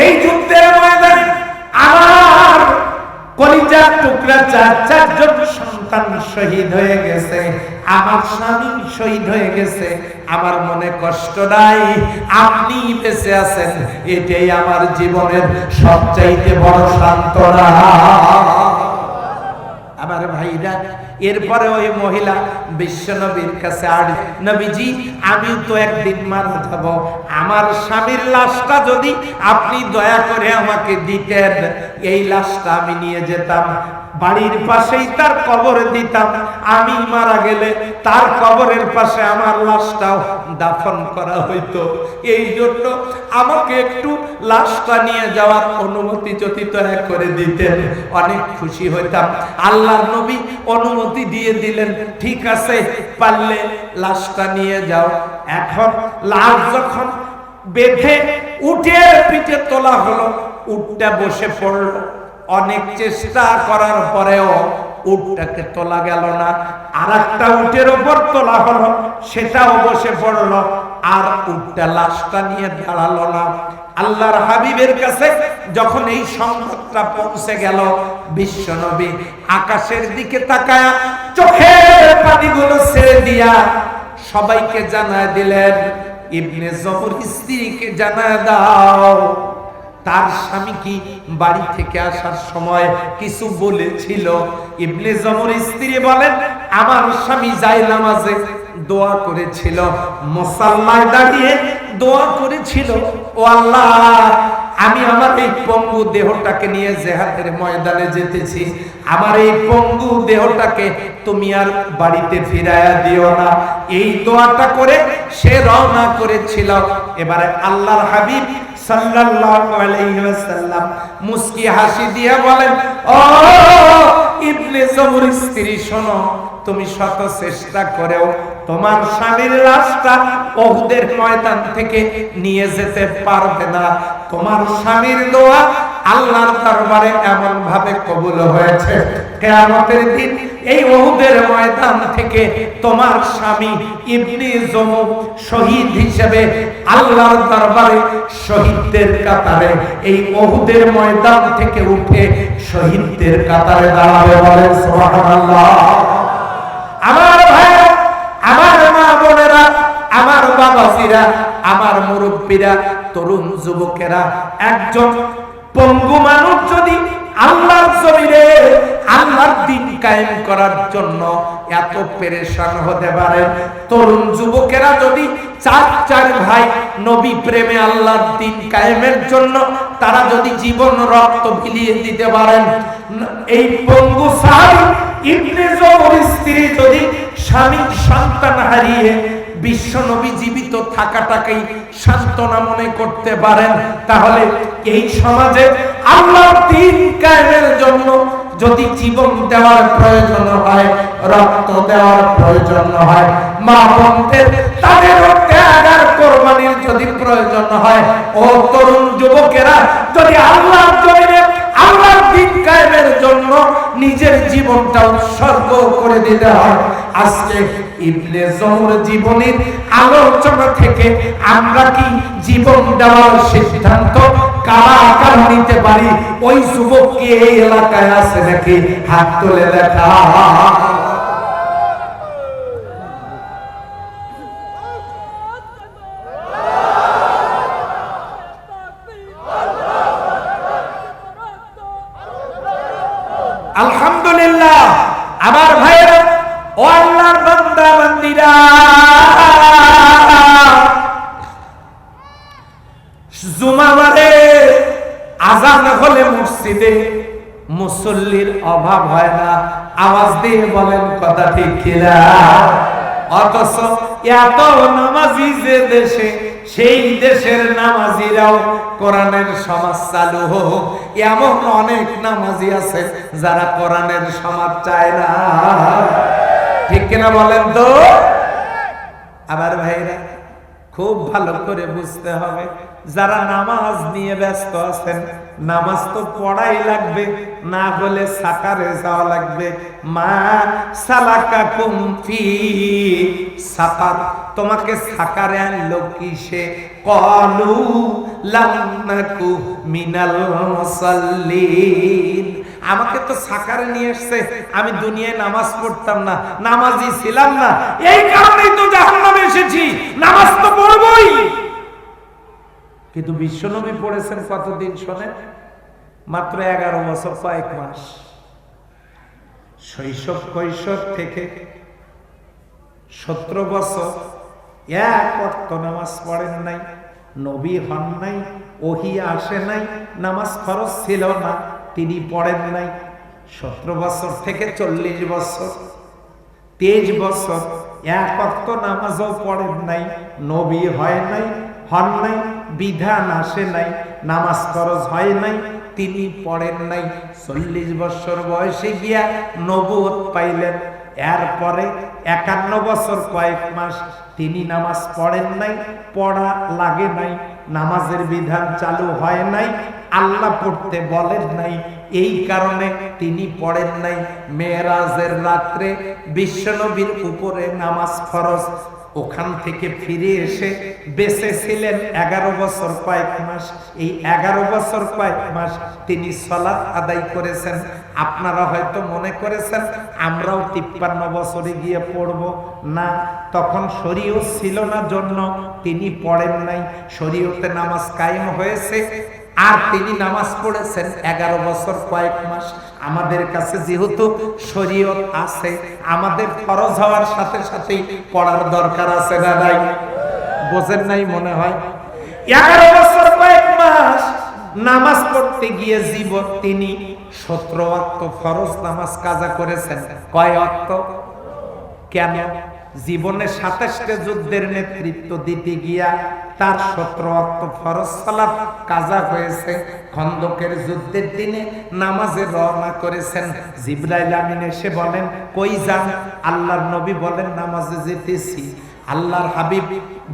এই যুদ্ধের ময়দানে আমার কলিজার টুকরা চারজন সন্তান শহীদ হয়ে গেছে, আমার স্বামী শহীদ হয়ে গেছে, আমার মনে কষ্ট নাই, আপনি বেঁচে আছেন, এটাই আমার জীবনের সবচাইতে বড় সান্ত্বনা। আমার ভাইরা, এরপরে ওই মহিলা বিশ্ব নবীর কাছে আর, নবীজি আমি তো একদিন মারা যাব, আমার স্বামীর লাশটা যদি আপনি দয়া করে আমাকে দিতেন, এই লাশটা আমি নিয়ে যেতাম, বাড়ির পাশেই তার কবর দিতাম, আমি মারা গেলে তার কবরের পাশে আমার লাশটাও দাফন করা হইতো, এই জন্য আমাকে একটু লাশটা নিয়ে যাওয়ার অনুমতি যদি দয়া করে দিতেন অনেক খুশি হইতাম। আল্লাহর নবী অনুমতি দিয়ে দিলেন, ঠিক আছে পারলে লাশটা নিয়ে যাও। এখন লাশ যখন বেঁধে উটের পিঠে তোলা হলো, উটটা বসে পড়ল, অনেক চেষ্টা করার পরেও উটটাকে তোলা গেল না। আর একটা উটের উপর তোলা হলো, সেটাও বসে পড়ল, আর উটটা লাশটা নিয়ে দাঁড়ালো না। আল্লাহর হাবিবের কাছে যখন এই সংবাদটা পৌঁছে গেল, বিশ্ব নবী আকাশের দিকে তাকায়া চোখের পানিগুলো ছেড়ে দিয়া সবাইকে জানায় দিলেন, ইবনে জবর স্ত্রীকে জানায় দাও তার স্বামী কি বাড়ি থেকে আসার সময় কিছু বলেছিল। ইবনে জমর স্ত্রী বলেন, আমার স্বামী যায় নামাজে দোয়া করেছিল, মুসাল্লায় দাঁড়িয়ে দোয়া করেছিল, ও আল্লাহ আমি আমার এই পঙ্গু দেহটাকে নিয়ে জিহাদের ময়দানে যেতেছি, আমার এই পঙ্গু দেহটাকে তুমি আর বাড়িতে ফিরাইয়া দিও না। এই দোয়াটা করে সে রওনা করেছিল। এবারে আল্লাহর হাবিব সাল্লাল্লাহু আলাইহি ওয়াসাল্লাম মুস্কি হাসি দিয়ে বলেন, ও ইবনে জমর স্ত্রী শোনো, তুমি শত চেষ্টা করেও তোমার স্বামীর লাশটা উহুদের ময়দান থেকে নিয়ে যেতে পারবে না। তোমার স্বামীর দোয়া আল্লাহর দরবারে এমন ভাবে কবুল হয়েছে, কিয়ামতের দিন এই উহুদের ময়দান থেকে তোমার স্বামী ইবনে জমর শহীদ হিসেবে আল্লাহর দরবারে শহীদদের কাতারে, এই উহুদের ময়দান থেকে উঠে শহীদদের কাতারে দাঁড়াবে। বলেন সুবহানাল্লাহ। আমার ভাইরা, আমার মা বোনেরা, আমার বাবাজিরা, আমার মুরব্বীরা, তরুণ যুবকেরা, একজন পঙ্গু মানুষ যদি আল্লাহর জমিনে আল্লাহর দ্বীন কায়েম করার জন্য এত পেরেশান হতে পারে, তরুণ যুবকেরা যদি চার ভাই নবী প্রেমে আল্লাহর দ্বীন কায়েমের জন্য তারা যদি জীবন রক্ত বিলিয়ে দিতে পারেন, এই পঙ্গু সাহাবী ইবনে জমর স্ত্রী যদি স্বামী সন্তান হারিয়ে বিশ্ব নবী জীবিত থাকাটাকেই সান্ত্বনা মনে করতে পারেন, তাহলে এই সমাজে আল্লাহর দ্বীন কায়েমের জন্য যদি জীবন দেওয়ার প্রয়োজন হয়, রক্ত দেওয়ার প্রয়োজন হয়, মা বোনদের তাদের ত্যাগ আর কোরবানির যদি প্রয়োজন হয়, ও তরুণ যুবকেরা যদি আল্লাহর জমিনে আল্লাহর দ্বীন কায়েমের জন্য নিজের জীবনটা উৎসর্গ করে দিতে হয়, আজকে ইবনে জমর জীবনের আলোচনা থেকে আমরা কি জীবন দেওয়ার সিদ্ধান্ত কারা নিতে পারি? ওই যুবক কি এই এলাকায় আছে নাকি? হাত তুলে দেখা। আলহামদুলিল্লাহ। আমার ভাইয়েরা, ও আল্লাহর বান্দা বান্দীরা, মসজিদে মুসল্লির অভাব হয় না। আওয়াজ দিয়ে বলেন কথা ঠিক কিনা? অথচ এত নামাজি যে দেশে, সেই দেশের নামাজিরাও কোরআনের সমাজ চালু হোক, এমন অনেক নামাজি আছে যারা কোরআনের সমাজ চায় না। ঠিক কিনা বলেন তো? আবার ভাইরা খুব ভালো করে বুঝতে হবে, যারা নামাজ নিয়ে ব্যস্ত আছেন, নামাজ তো পড়াই লাগবে, না হলে সাকারে যাওয়া লাগবে। মা সালাকাকুম ফি সাকার, তোমাকে সাকারে আনলো কিসে? ক্বালু লাম নাকু মিনাল মুসাল্লিন, আমাকে তো সাকারে নিয়ে এসেছে, আমি দুনিয়ায় নামাজ পড়তাম না, নামাজি ছিলাম না, এই কারণেই তো জাহান্নামে এসেছি, নামাজ তো পড়বই। কিন্তু বিশ্বনবী পড়েছেন কতদিন শোনেন? মাত্র 11 বছর কয়েক মাস। শৈশব কৈশোর থেকে 17 বছর এক ওয়াক্ত নামাজ পড়েন নাই, নবী হন নাই, ওহী আসে নাই, নামাজ ফরজ ছিল না, তিনি পড়েন নাই। 17 বছর থেকে 40 বছর, 23 বছর এক ওয়াক্ত নামাজও পড়েন নাই, নবী হয় নাই, হন নাই, বিধান আসে নাই, নামাজ ফরজ হয় নাই, তিনি পড়েন নাই। 40 বছর বয়সে গিয়া নবুয়ত পাইলেন। এরপরে 51 বছর কয়েক মাস তিনি নামাজ পড়েন নাই, পড়া লাগে নাই, নামাজের বিধান চালু হয় নাই, আল্লাহ পড়তে বলেন নাই, এই কারণে তিনি পড়েন নাই। মেরাজের রাত্রে বিশ্বনবীর উপরে নামাজ ফরজ, ওখান থেকে ফিরে এসে বেঁচে ছিলেন 11 বছর কয়েক মাস। এই 11 বছর কয়েক মাস তিনি সালাত আদায় করেছেন। আপনারা হয়তো মনে করেছেন আমরাও 53 বছরে গিয়ে পড়ব না, তখন শরীয়ত ছিল না জন্য তিনি পড়েন নাই। শরীয়তে নামাজ কায়েম হয়েছে আর তিনি নামাজ পড়েছেন 11 বছর কয়েক মাস। আমাদের কাছে যেহেতু শরীয়ত আছে, আমাদের ফরজ হওয়ার সাথে সাথেই পড়ার দরকার আছে না নাই? বোঝেন নাই মনে হয়? 11 বছর কয়েক মাস নামাজ পড়তে গিয়ে জীবন তিনি 17 ওয়াক্ত ফরজ নামাজ কাজা করেছেন। কয় ওয়াক্ত? কেন? জীবনে 27টা যুদ্ধের নেতৃত্ব দিতে গিয়া তার 17 ওয়াক্ত ফরজ সালাত কাজা হয়েছে। খন্দকের যুদ্ধের দিনে নামাজে রওনা করেছেন। জিবরাইল আমিন এসে বলেন, কই যান? আল্লাহর নবী বলেন, নামাজে যেতেছি। আল্লাহর হাবিব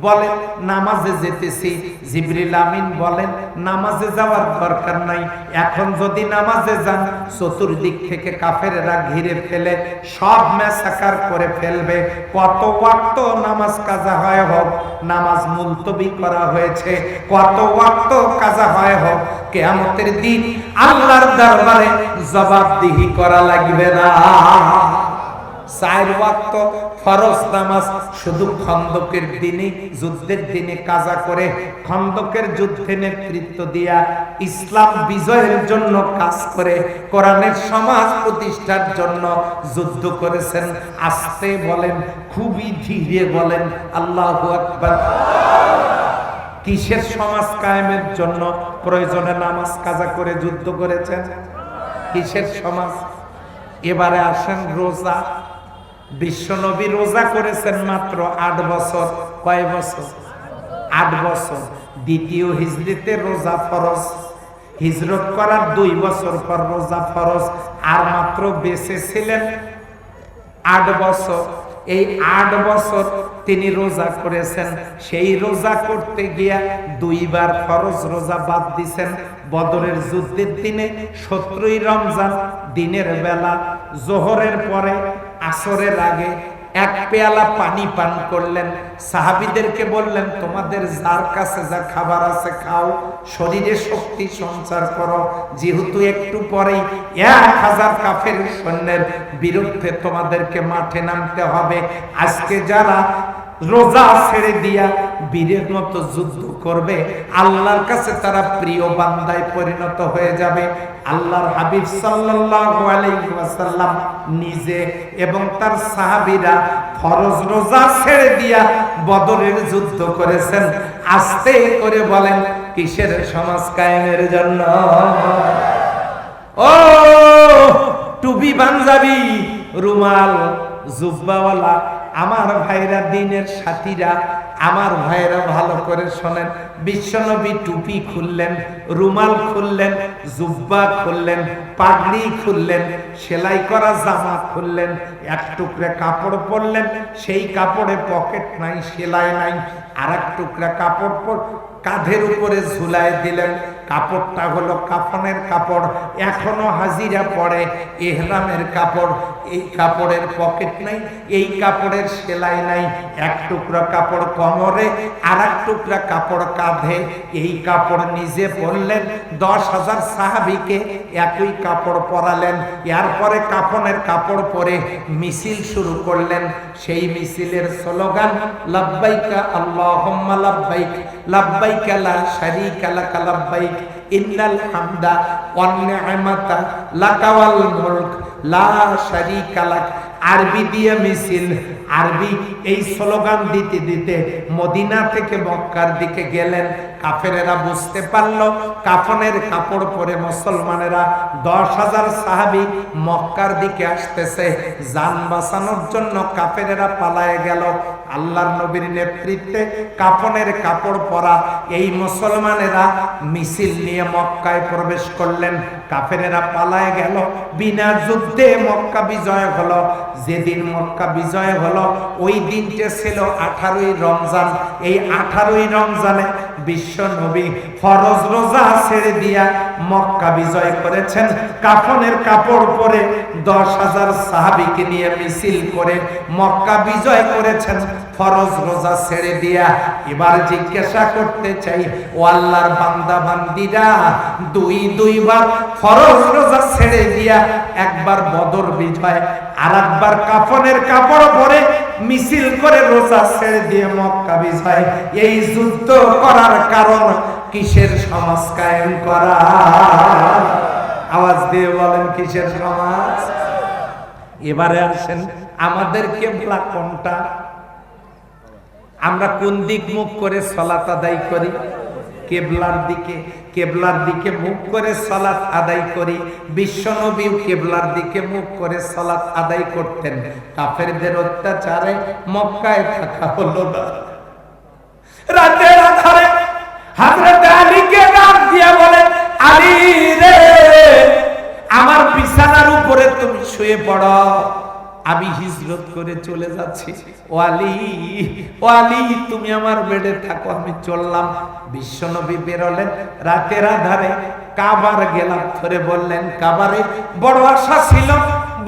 বলেন, নামাজে যেতেছি। জিবরিল আমিন বলেন, নামাজে যাওয়ার দরকার নাই, এখন যদি নামাজে যান চতুর্দিক থেকে কাফেররা ঘিরে ফেলে সব ম্যাসাকার করে ফেলবে। কত ওয়াক্ত নামাজ কাজা হয় হোক, নামাজ মুলতবি করা হয়েছে, কত ওয়াক্ত কাজা হয় হোক, কিয়ামতের দিন আল্লাহর দরবারে জবাবদিহি করা লাগবে না। 4 ওয়াক্ত ফরজ নামাজ শুধু খন্দকের দিনে, যুদ্ধের দিনে কাজা করে খন্দকের যুদ্ধে নেতৃত্ব দিয়া ইসলাম বিজয়ের জন্য কাজ করে কোরআনের সমাজ প্রতিষ্ঠার জন্য যুদ্ধ করেছেন। আস্তে বলেন, খুবই ধীরে বলেন, আল্লাহু আকবার। কিসের সমাজ কায়েমের জন্য প্রয়োজনে নামাজ কাজা করে যুদ্ধ করেছেন? কিসের সমাজ? এবারে আসেন রোজা। বিশ্বনবী রোজা করেছেন মাত্র 8 বছর। কয় বছর? 8 বছর। দ্বিতীয় হিজরিতে রোজা ফরজ, হিজরত করার 2 বছর পর রোজা ফরজ, আর মাত্র বেঁচে ছিলেন 8 বছর। এই 8 বছর তিনি রোজা করেছেন। সেই রোজা করতে গিয়া 2 বার ফরজ রোজা বাদ দিছেন। বদরের যুদ্ধের দিনে 17ই রমজান দিনের বেলা জোহরের পরে আসরের আগে 1 পেয়ালা পানি পান করলেন। সাহাবীদেরকে বললেন, তোমাদের যার কাছে যা খাবার আছে খাও, শরীরে শক্তি সঞ্চার করো, যেহেতু একটু পরেই 1000 কাফের সৈন্যের বিরুদ্ধে তোমাদেরকে মাঠে নামতে হবে। আজকে যারা রোজা ছেড়ে দিয়া বীরের মতো যুদ্ধ করবে, আল্লাহর কাছে তারা প্রিয় বান্দায় পরিণত হয়ে যাবে। আল্লাহর হাবিব সাল্লাল্লাহু আলাইহি ওয়াসাল্লাম নিজে এবং তার সাহাবীরা ফরজ রোজা ছেড়ে দিয়া বদরের যুদ্ধ করেছেন। আস্তে করে বলেন, কিসের সমাজ কায়েমের জন্য? ও টুপি পাঞ্জাবি রুমাল জুব্বাওয়ালা আমার ভাইরা, দিনের সাথীরা, আমার ভাইরা ভালো করে শোনেন। বিশ্বনবী টুপি খুললেন, রুমাল খুললেন, জুব্বা খুললেন, পাগড়ি খুললেন, সেলাই করা জামা খুললেন, এক টুকরা কাপড় পরলেন, সেই কাপড়ে পকেট নাই, সেলাই নাই। আর এক টুকরা কাপড় পর কাঁধের উপরে ঝুলায় দিলেন। কাপড়টা হলো কাফনের কাপড়, এখনো হাজিরা পড়ে, ইহরামের কাপড়। এই কাপড়ের পকেট নাই, এই কাপড়ের সেলাই নাই। এক টুকরা কাপড় কোমরে, আর এক টুকরা কাপড় কাঁধে। এই কাপড় নিজে পরলেন, 10,000 সাহাবীকে একই কাপড় পরালেন। এরপরে কাফনের কাপড় পরে মিছিল শুরু করলেন। সেই মিছিলের স্লোগান লাব্বাইকা আল্লাহুম্মা লাব্বাইক, লাব্বাইকা লা শারীকা লাকা লাব্বাইক, ইন্নাল হামদা ওয়ান নি'মাতা লাকা ওয়াল মুলক লা শারীকা লাক। আরবি দিয়ে মিছিল, আরবি এই স্লোগান দিতে দিতে মদিনা থেকে মক্কার দিকে গেলেন। কাফেরেরা বুঝতে পারলো কাফনের কাপড় পরে মুসলমানেরা 10,000 সাহাবী মক্কার দিকে আসতেছে। জান বাঁচানোর জন্য কাফেরেরা পালায়ে গেল। আল্লাহর নবীর নেতৃত্বে কাফনের কাপড় পরা এই মুসলমানেরা মিছিল নিয়ে মক্কায় প্রবেশ করলেন। কাফেরেরা পালায়ে গেল, বিনা যুদ্ধে মক্কা বিজয় হলো। যেদিন মক্কা বিজয় হলো ওই দিনটা ছিল 18ই রমজান। এই 18ই রমজানে বিশ্ব নবী ফরজ রোজা ছেড়ে দিয়া মক্কা বিজয় করেছেন। কাফনের কাপড় পরে 10,000 সাহাবীকে নিয়ে মিছিল করে মক্কা বিজয় করেছেন ফরজ রোজা ছেড়ে দিয়া। এবার জিজ্ঞাসা করতে চাই, ও আল্লাহর বান্দা বান্দিরা, দুইবার ফরজ রোজা ছেড়ে দিয়া, একবার বদর বিজয়, আর একবার কাফনের কাপড় পরে মিছিল করে রোজা ছেড়ে দিয়ে মক্কা বিজয়, এই যুদ্ধ করার কারণ কিসের সমাজ কায়েম করা? আওয়াজ দিয়ে বলেন কিসের সমাজ? এবারে আসেন, আমাদের কিবলা কোনটা? আমরা কোন দিক মুখ করে সালাত আদায় করি? কেবলার দিকে। কেবলার দিকে মুখ করে সালাত আদায় করি। বিশ্বনবী কেবলার দিকে মুখ করে সালাত আদায় করতেন। কাফেরদের অত্যাচারে মক্কায় থাকা হলো না। রাতের আধারে হযরত আলীকে ডাক দিয়ে বলেন, আলী রে, আমার বিছানার উপরে তুমি শুয়ে পড়ো, আমি হিজরত করে চলে যাচ্ছি। ও আলী, ও আলী, তুমি আমার বেডে থাকো, আমি চললাম। বিশ্বনবী বেরোলেন রাতের আধারে, কাবার গেলাম ধরে বললেন, কাবারে বড় আশা ছিল,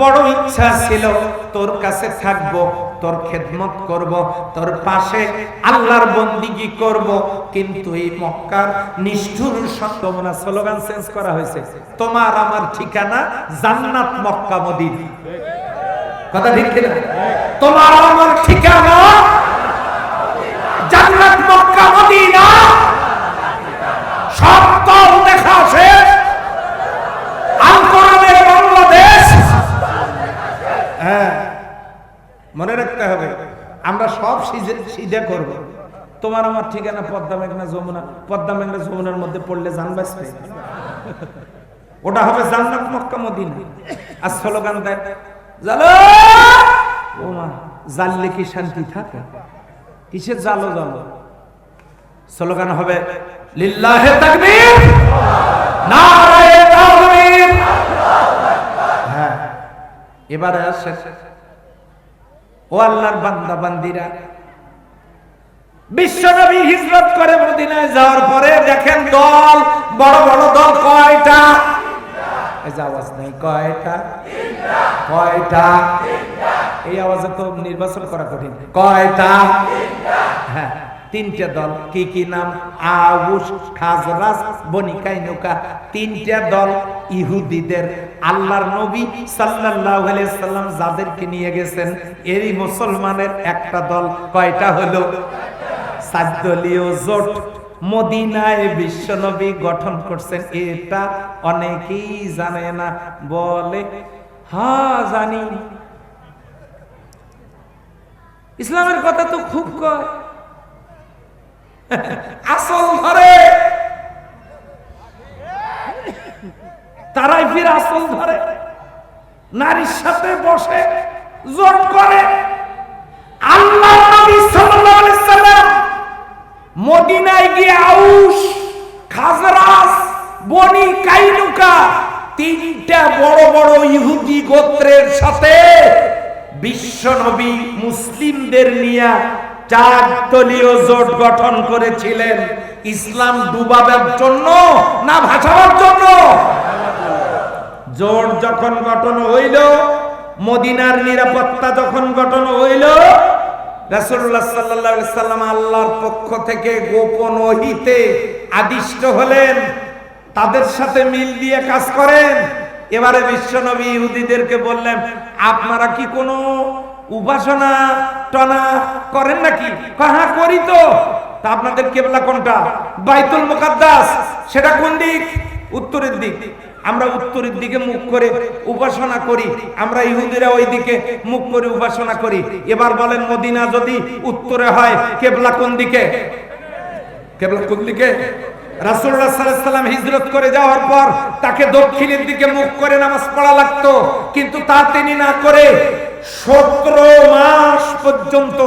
বড় ইচ্ছা ছিল, তোর কাছে থাকবো, তোর খেদমত করব, তোর পাশে আল্লাহর বন্দিগি করব। কিন্তু এই মক্কার নিষ্ঠুর সত্যমনা স্লোগান চেঞ্জ করা হয়েছে, তোমার আমার ঠিকানা জান্নাত মক্কা মদিনা। কথা ঠিক কিনা? তোমার আমার ঠিকানা জান্নাত মক্কা মদিনা। সত্য দেখা শেষ, আল কোরআনের বাংলাদেশ। হ্যাঁ, মনে রাখতে হবে, আমরা সব সিধে করব। তোমার আমার ঠিকানা পদ্মা মেঘনা যমুনা, পদ্মা মেঘনা যমুনার মধ্যে পড়লে জান বাঁচবে, ওটা হবে জান্নাত মক্কা মদিনা। আর স্লোগান দেয় জালো, ও মা, জানলে কি শান্তি থাকে? কিসের জালো জালো? স্লোগান হবে লিল্লাহে তাকবীর, নারায়ে তাকবীর। হ্যাঁ, এবারে আসে, ও আল্লাহর বান্দা বান্দিরা, বিশ্বনবী হিজরত করে মদিনায় যাওয়ার পরে দেখেন দল, বড় বড় দল কয়টা? আওয়াজ নেই, কয়টা? কয়টা? এই আওয়াজে তো নির্বাচন করা কঠিন। কয়টা? হ্যাঁ, 3টে দল। কি কি নাম? আউস, খাজরাজ, বনি কাইনুকা। 3টে দল ইহুদিদের। আল্লাহর নবী সাল্লাল্লাহু আলাইহি সাল্লাম যাদেরকে নিয়ে গেছেন, এরই মুসলমানের একটা দল। কয়টা হলো? 7 দলীয় জোট মদিনায় বিশ্বনবী গঠন করছেন। এটা অনেকেই জানে না, বলে হ্যাঁ জানি, ইসলামের কথা তো খুব কয়, আসল ধরে তারাই ফির আসল ধরে, নারীর সাথে বসে জোট করে। আল্লাহ নবী সাল্লাল্লাহু আলাইহি সাল্লাম মদিনায় গিয়ে আউস, খাজরাজ, বনি কাইনুকা তিনটা বড় বড় ইহুদি গোত্রের সাথে বিশ্ব নবী মুসলিমদের নিয়ে চার দলীয় জোট গঠন করেছিলেন। ইসলাম ডুবাবার জন্য না ভাসাবার জন্য? জোট যখন গঠন হইল, মদিনার নিরাপত্তা যখন গঠন হইল, রাসূলুল্লাহ সাল্লাল্লাহু আলাইহি সাল্লাম আল্লাহর পক্ষ থেকে গোপন ওহীতে আদিষ্ট হলেন, তাদের সাথে মিল দিয়ে কাজ করেন। এবারে বিশ্বনবী ইহুদিদেরকে বললেন, আপনারা কি কোনো উপাসনা টনা করেন নাকি? হ্যাঁ করি তো। তা আপনাদের কিবলা কোনটা? বাইতুল মুকাদ্দাস। সেটা কোন দিক? উত্তরের দিক। আমরা উত্তরের দিকে মুখ করে উপাসনা করি, আমরা ইহুদিরা ওই দিকে মুখ করে উপাসনা করি। এবার বলেন, মদিনা যদি উত্তরে হয়, কিবলা কোন দিকে? কিবলা কোন দিকে? রাসূলুল্লাহ সাল্লাল্লাহু আলাইহি ওয়াসাল্লাম হিজরত করে যাওয়ার পর তাকে দক্ষিণের দিকে মুখ করে নামাজ পড়া লাগতো, কিন্তু তা তিনি না করে 17 মাস পর্যন্ত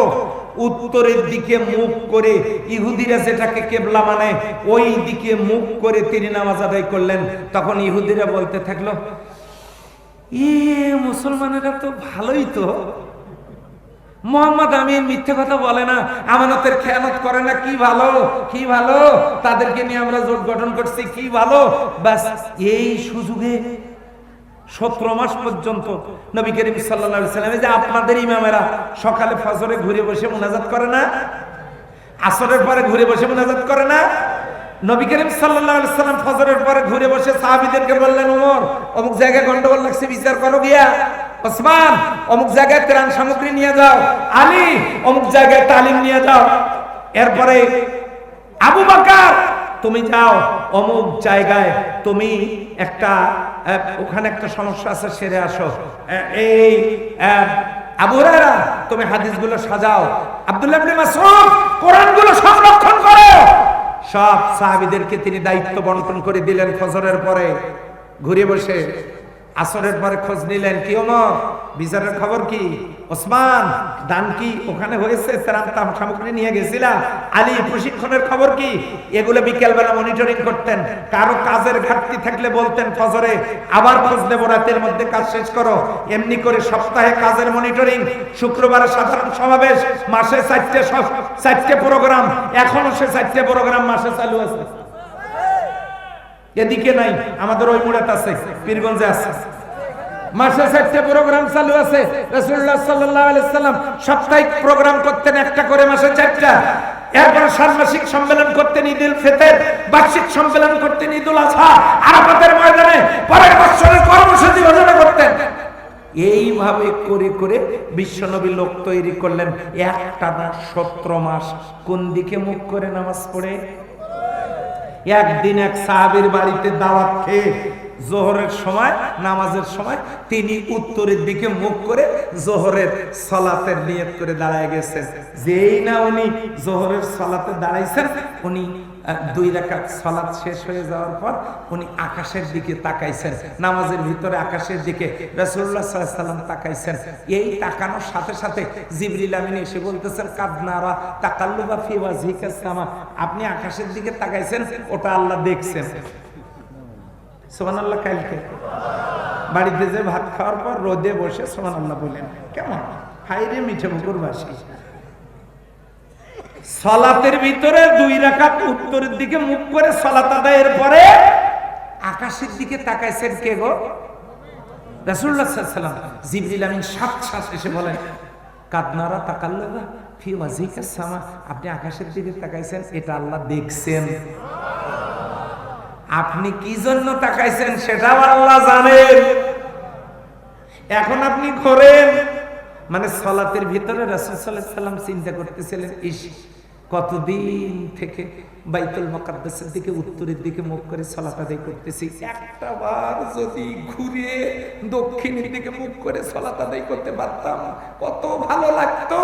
উত্তরের দিকে মুখ করে, ইহুদিরা যেটাকে কিবলা মানে, ওই দিকে মুখ করে তিনি নামাজ আদায় করলেন। তখন ইহুদিরা বলতে থাকলো, মুসলমানেরা তো ভালোই তো, মোহাম্মদ আমিন মিথ্যে কথা বলে না, আমানতের খেয়ানত করে না, কি ভালো কি ভালো, তাদেরকে নিয়ে আমরা জোট গঠন করছি, কি ভালো। বাস এই সুযোগে 17 মাস পর্যন্ত নবী করিম সাল্লাল্লাহু আলাইহি ওয়াসাল্লাম, যে আপনাদের ইমামেরা সকালে ফজরে ঘুরে বসে মুনাজাত করে না, আসরের পরে ঘুরে বসে মুনাজাত করে না, নবী করিম সাল্লাল্লাহু আলাইহি ওয়াসাল্লাম ফজরের পরে ঘুরে বসে সাহাবীদেরকে বললেন, ওমর অমুক জায়গায় গন্ডগোল লাগছে, বিচার করো গিয়া। ওসমান অমুক জায়গায় ত্রাণ সামগ্রী নিয়ে যাও। আলী অমুক জায়গায় তালিম নিয়ে যাও। এরপরে আবু বকর তুমি যাও অমুক জায়গায়, তুমি একটা ওখানে একটা সমস্যা আছে, সেরে আসো। এই আবু হুরায়রা তুমি হাদিসগুলো সাজাও। আব্দুল্লাহ ইবনে মাসউদ কোরআনগুলো সংরক্ষণ করো। সব সাহাবীদেরকে তিনি দায়িত্ব বন্টন করে দিলেন। ফজরের পরে ঘুরে বসে আসরের পরে খোঁজ নিলেন, কি ওমর বিচারের খবর কি? ওসমান দান কি ওখানে হয়েছে? ত্রাণ সামগ্রী নিয়ে গেছিলাম। আলী প্রশিক্ষণের খবর কি? এগুলো বিকেল বেলা মনিটরিং করতেন। কারো কাজের ঘাটতি থাকলে বলতেন ফজরে, আবার খোঁজ নেব, রাতের মধ্যে কাজ শেষ করো। এমনি করে সপ্তাহে কাজের মনিটরিং, শুক্রবারে সাধারণ সমাবেশ, মাসে 4টে প্রোগ্রাম, এখনো সে 4টে প্রোগ্রাম মাসে চালু আছে। এদিকে নাই, আমাদের ওই মুড়াতে আছে, পীরগঞ্জে আছে, মাসে 4টে প্রোগ্রাম চালু আছে। রাসূলুল্লাহ সাল্লাল্লাহু আলাইহি ওয়াসাল্লাম সাপ্তাহিক প্রোগ্রাম করতেন, একটা করে মাসে 4টা। এরপর ষান্মাসিক সম্মেলন করতেন ঈদুল ফিতর, বার্ষিক সম্মেলন করতেন ঈদুল আযহা, আরাফাতের ময়দানে পরের বছরের কর্মসূচি ঘোষণা করতেন। এইভাবে করে করে বিশ্বনবী লোক তৈরি করলেন। একটানা 17 মাস কোন দিকে মুখ করে নামাজ পড়ে। একদিন এক সাহাবীর বাড়িতে দাওয়াত খেয়ে জোহরের সময়, নামাজের সময় তিনি উত্তরের দিকে মুখ করে জোহরের সালাতের নিয়ত করে দাঁড়ায় গেছেন। যেই না উনি জোহরের সালাতে দাঁড়াইছেন, উনি 2 রাকাত সালাত শেষ হয়ে যাওয়ার পর উনি আকাশের দিকে তাকাইছেন। নামাজের ভিতরে আকাশের দিকে রাসূলুল্লাহ সাল্লাল্লাহু আলাইহি ওয়াসাল্লাম তাকাইছেন। এই তাকানোর সাথে সাথে জিবরিল আমিন এসে বলতেছেন, কাদ নারা তাকাল্লুবা ফি ওয়াজহিকা সামা, আপনি আকাশের দিকে তাকাইছেন, ওটা আল্লাহ দেখছেন। সুবহানাল্লাহ। কালকে বাড়িতে যে ভাত খাওয়ার পর রোদে বসে সুবহানাল্লাহ বলেন, কেমন হাইরে মিঠে মুখর বাসি। সালাতের ভিতরে 2 রাকাত উত্তরের দিকে মুখ করে সালাত আদায়ের পরে আকাশের দিকে তাকাইছেন কে গো? রাসূলুল্লাহ সাল্লাল্লাহু আলাইহি ওয়াসাল্লাম। জিবরিল আমিন সাথে এসে বলেন, কাদনারা তাকাল্লুবা ফি ওয়াজহিকা সামা, আপনি আকাশের দিকে তাকাইছেন, এটা আল্লাহ দেখছেন। আপনি কি জন্য তাকাইছেন সেটাও আল্লাহ জানেন। এখন আপনি করেন মানে সালাতের ভিতরে রাসূল সাল্লাল্লাহু আলাইহি ওয়াসাল্লাম চিন্তা করতেছিলেন, ইস কতদিন থেকে বাইতুল মুকাদ্দাসের দিকে উত্তরের দিকে মুখ করে সালাত আদায় করতেছি, একটা বার যদি ঘুরে দক্ষিণের দিকে মুখ করে সালাত আদায় করতে পারতাম কত ভালো লাগতো।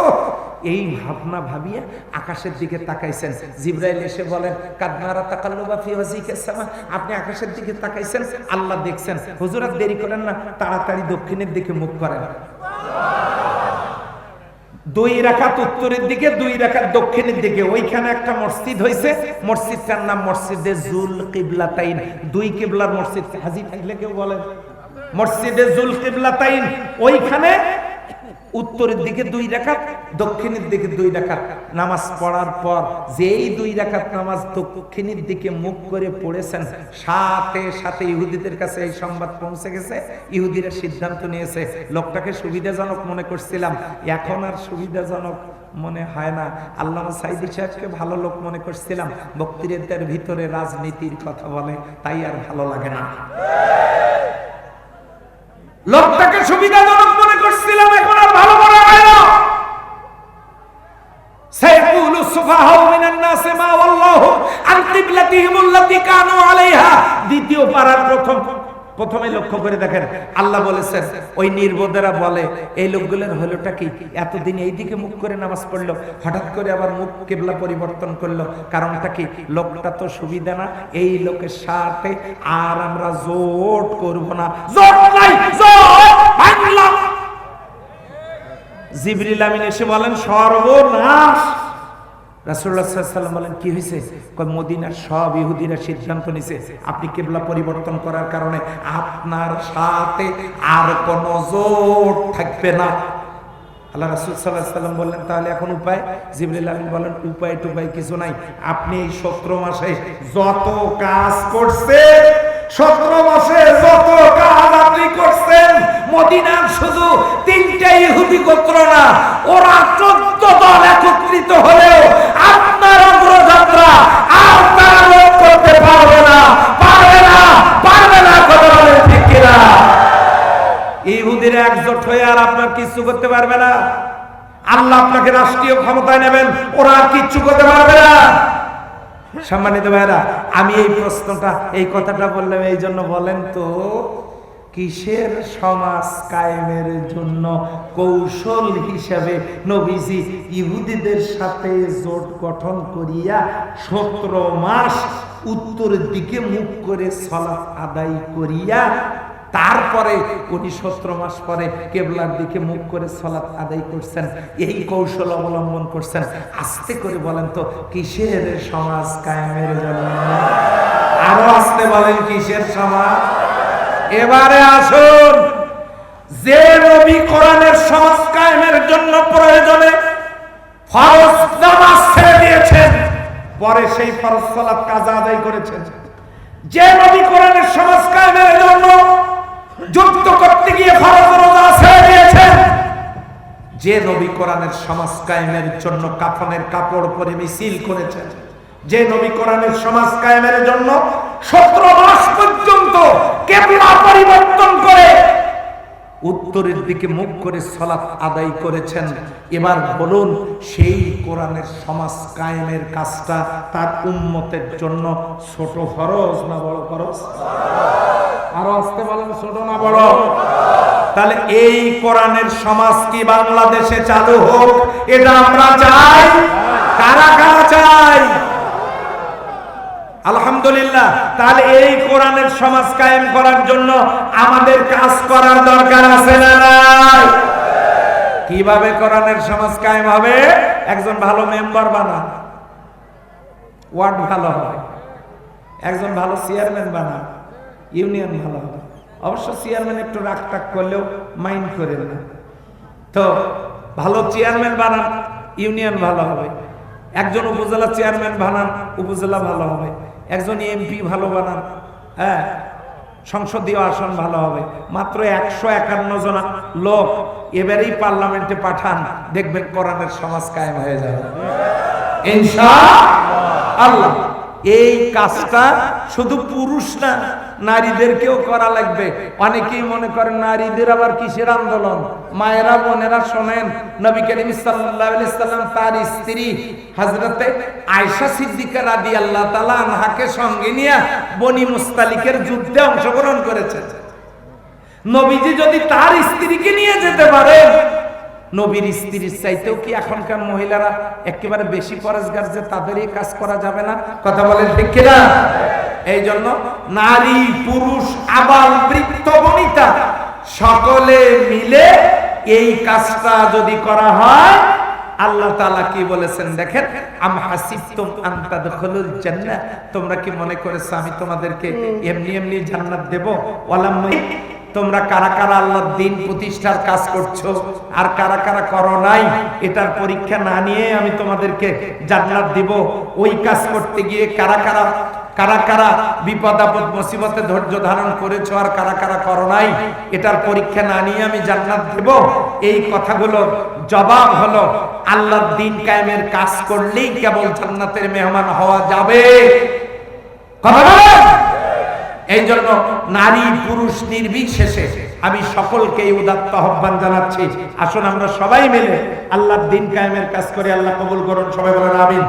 এই ভাবনা ভাবিয়া আকাশের দিকে তাকাইছেন, জিবরাইল এসে বলেন কাদনারা তাকাল্লুবা ফি ওয়াজিহিস সামা, আপনি আকাশের দিকে তাকাইছেন, আল্লাহ দেখছেন, হুজুর আর দেরি করেন না, তাড়াতাড়ি দক্ষিণের দিকে মুখ করেন। 2 রাকাত উত্তরের দিকে, 2 রাকাত দক্ষিণের দিকে। ওইখানে একটা মসজিদ হয়েছে, মসজিদটার নাম মসজিদে জুল কিবলাতাইন, 2 কিবলার মসজিদ। হাজী থাকলে কেউ বলেন মসজিদে জুল কিবলাতাইন। ওইখানে উত্তরের দিকে 2 রাকাত, দক্ষিণের দিকে 2 রাকাত নামাজ পড়ার পর যেই 2 রাকাত নামাজ দক্ষিণের দিকে মুখ করে পড়েছেন, সাথে সাথে ইহুদিদের কাছে এই সংবাদ পৌঁছে গেছে। ইহুদিরা সিদ্ধান্ত নিয়েছে, লোকটাকে সুবিধাজনক মনে করছিলাম, এখন আর সুবিধাজনক মনে হয় না। আল্লামা সাইদি সাহেবকে ভালো লোক মনে করছিলাম, বক্তৃতার ভিতরে রাজনীতির কথা বলে, তাই আর ভালো লাগে না। লোকটাকে সুবিধাজনক মনে করছিলাম, এখন আর ভালো মনে হয় না। সাইকুলু সুফাহু মিনান নাসি মা ওয়াল্লাহু আন কিবলাতিহিম আল্লাতী কানু আলাইহা। দ্বিতীয় পারার প্রথমে লক্ষ্য করে দেখেন, আল্লাহ বলেছেন ওই নির্বোধেরা বলে এই লোকগুলোর হলোটা কি, এতদিন এই দিকে মুখ করে নামাজ পড়লো, হঠাৎ করে আবার মুখ কিবলা পরিবর্তন করলো, কারণটা কি? লোকটা তো সুবিধা না, এই লোকের সাথে আর আমরা জোট করব না। জোট নাই, জোট ভাঙলাম। জিবরিল আমিন এসে বলেন সর্বনাশ। রাসূলুল্লাহ সাল্লাল্লাহু আলাইহি ওয়াসাল্লাম বলেন কি হয়েছে? কয় মদিনার সব ইহুদিরা সিদ্ধান্ত নিছে আপনি কিবলা পরিবর্তন করার কারণে আপনার সাথে আর কোনো জোট থাকবে না। আল্লাহ রাসূল সাল্লাল্লাহু আলাইহি ওয়াসাল্লাম বললেন তাহলে এখন উপায়? জিবরিল আমিন বলেন উপায় টুপায় কিছু নাই, আপনি এই 17 মাসে যত কাজ করছেন, 17 মাসে যত কাজ আপনি করছেন, মদিনার শুধু 3টা ইহুদি গোত্র না, ওরা 14 দল একত্রিত হলেও আপনার অগ্রযাত্রা আর তারা রোধ করতে পারবে না, পারবে না, পারবে না। কথা বলেন ঠিক কিনা? ইহুদিরা একজোট হয়ে আর আপনার কিছু করতে পারবে না। আল্লাহ আপনাকে রাষ্ট্রীয় ক্ষমতায় নেবেন, ওরা আর কিচ্ছু করতে পারবে না। সম্মানিত ভাইরা, আমি এই প্রশ্নটা, এই কথাটা বললাম এই জন্য, বলেন তো কিসের সমাজ কায়েমের জন্য কৌশল হিসাবে নবীজি ইহুদিদের সাথে জোট গঠন করিয়া 17 মাস উত্তরের দিকে মুখ করে সালাত আদায় করিয়া তারপরে উনি 17 মাস পরে কেবলার দিকে মুখ করে সালাত আদায় করছেন, এই কৌশল অবলম্বন করছেন। আস্তে করে বলেন তো কিসের সমাজ কায়েমের জন্য? আরো আস্তে বলেন কিসের সমাজ? এবারে আসুন, যে নবী কোরআনের সমাজ কায়েমের জন্য প্রয়োজনে ফরজ নামাজ ছেড়ে দিয়েছেন, পরে সেই ফরজ সালাত কাজা আদায় করেছেন, যে নবী কোরআনের সমাজ কায়েমের জন্য যুদ্ধ করতে গিয়ে ফরজ রোজা ছেড়ে দিয়েছেন, যে নবী কোরআনের সমাজ কায়েমের জন্য কাফনের কাপড় পরে মিছিল করেছেন, যে নবী কোরআনের সমাজ কায়েমের জন্য 17 মাস পর্যন্ত কিবলা পরিবর্তন করে উত্তরের দিকে মুখ করে সালাত আদায় করেছেন, এবার বলুন সেই কোরআনের সমাজ কায়েমের কাজটা তার উম্মতের জন্য ছোট ফরজ না বড় ফরজ? আরো আসতে বলেন, ছোট না বড়? তাহলে এই কোরআনের সমাজ কি বাংলাদেশে চালু হোক, এটা আমরা চাই? কারা কারা চাই? আলহামদুলিল্লাহ। তাহলে এই কোরআনের সমাজ কায়েম করার জন্য আমাদের কাজ করার দরকার আছে না নাই? কিভাবে কোরআনের সমাজ কায়েম হবে? একজন ভালো মেম্বার বানান, ওয়ার্ড ভালো হয়। একজন ভালো চেয়ারম্যান বানান, ইউনিয়ন ভালো হবে। অবশ্য চেয়ারম্যান একটু রাগ টাক করলেও মাইন্ড করেন না, তো ভালো চেয়ারম্যান বানান, ইউনিয়ন ভালো হবে। একজন উপজেলা চেয়ারম্যান বানান, উপজেলা ভালো হবে। একজন এমপি ভালো বানান, হ্যাঁ, সংসদীয় আসন ভালো হবে। মাত্র 151 জন লোক এবারেই পার্লামেন্টে পাঠান, দেখবেন কোরআনের সমাজ কায়েম হয়ে যাবে ইনশাআল্লাহ। এই কাজটা শুধু পুরুষ না, নারীদেরকেও করা লাগবে। অনেকেই মনে করেন নারীদের আবার কিসের আন্দোলন? মায়েরা বোনেরা শোনেন, নবী করিম সাল্লাল্লাহু আলাইহি সাল্লাম তার স্ত্রী হযরতে আয়েশা সিদ্দিকা রাদিয়াল্লাহু তাআলা আনহাকে সঙ্গে নিয়ে বনি মুস্তালিকের যুদ্ধে অংশগ্রহণ করেছেন। নবীজি যদি তার স্ত্রীকে নিয়ে যেতে পারেন, নবীর স্ত্রীর চাইতেও কি এখনকার মহিলারা একেবারে বেশি পরেশগার যে তাদের এই কাজ করা যাবে না? কথা বলেন ঠিক কিনা? এই জন্য নারী পুরুষ আবাল বৃদ্ধ বনিতা সকলে মিলে এই কাজটা যদি করা হয়, আল্লাহ তাআলা কি বলেছেন দেখেন, আম হাসিবতুম আন তাদখুলুল জান্নাহ, তোমরা কি মনে করেছো আমি তোমাদেরকে এমনি এমনি জান্নাত দেব? ওয়ালাম, তোমরা কারা কারা আল্লাহর দ্বীন প্রতিষ্ঠার কাজ করছো আর কারা কারা করো নাই, এটার পরীক্ষা না নিয়ে আমি তোমাদেরকে জান্নাত দিব। ওই কাজ করতে গিয়ে কারা কারা বিপদ আপদ মুসিবতে ধৈর্য ধারণ করেছো আর কারা কারা করো নাই, এটার পরীক্ষা না নিয়ে আমি জান্নাত দেব। এই কথাগুলো জবাব হলো আল্লাহর দ্বীন কায়েমের কাজ করলেই কেবল জান্নাতের মেহমান হওয়া যাবে। কথা বলেন। এই জন্য নারী পুরুষ নির্বিশেষে আমি সকলকে উদাত্ত আহ্বান জানাচ্ছি, আসুন আমরা সবাই মিলে আল্লাহর দ্বীন কায়েমের কাজ করে। আল্লাহ কবুল করুন, সবাই বলেন আমিন।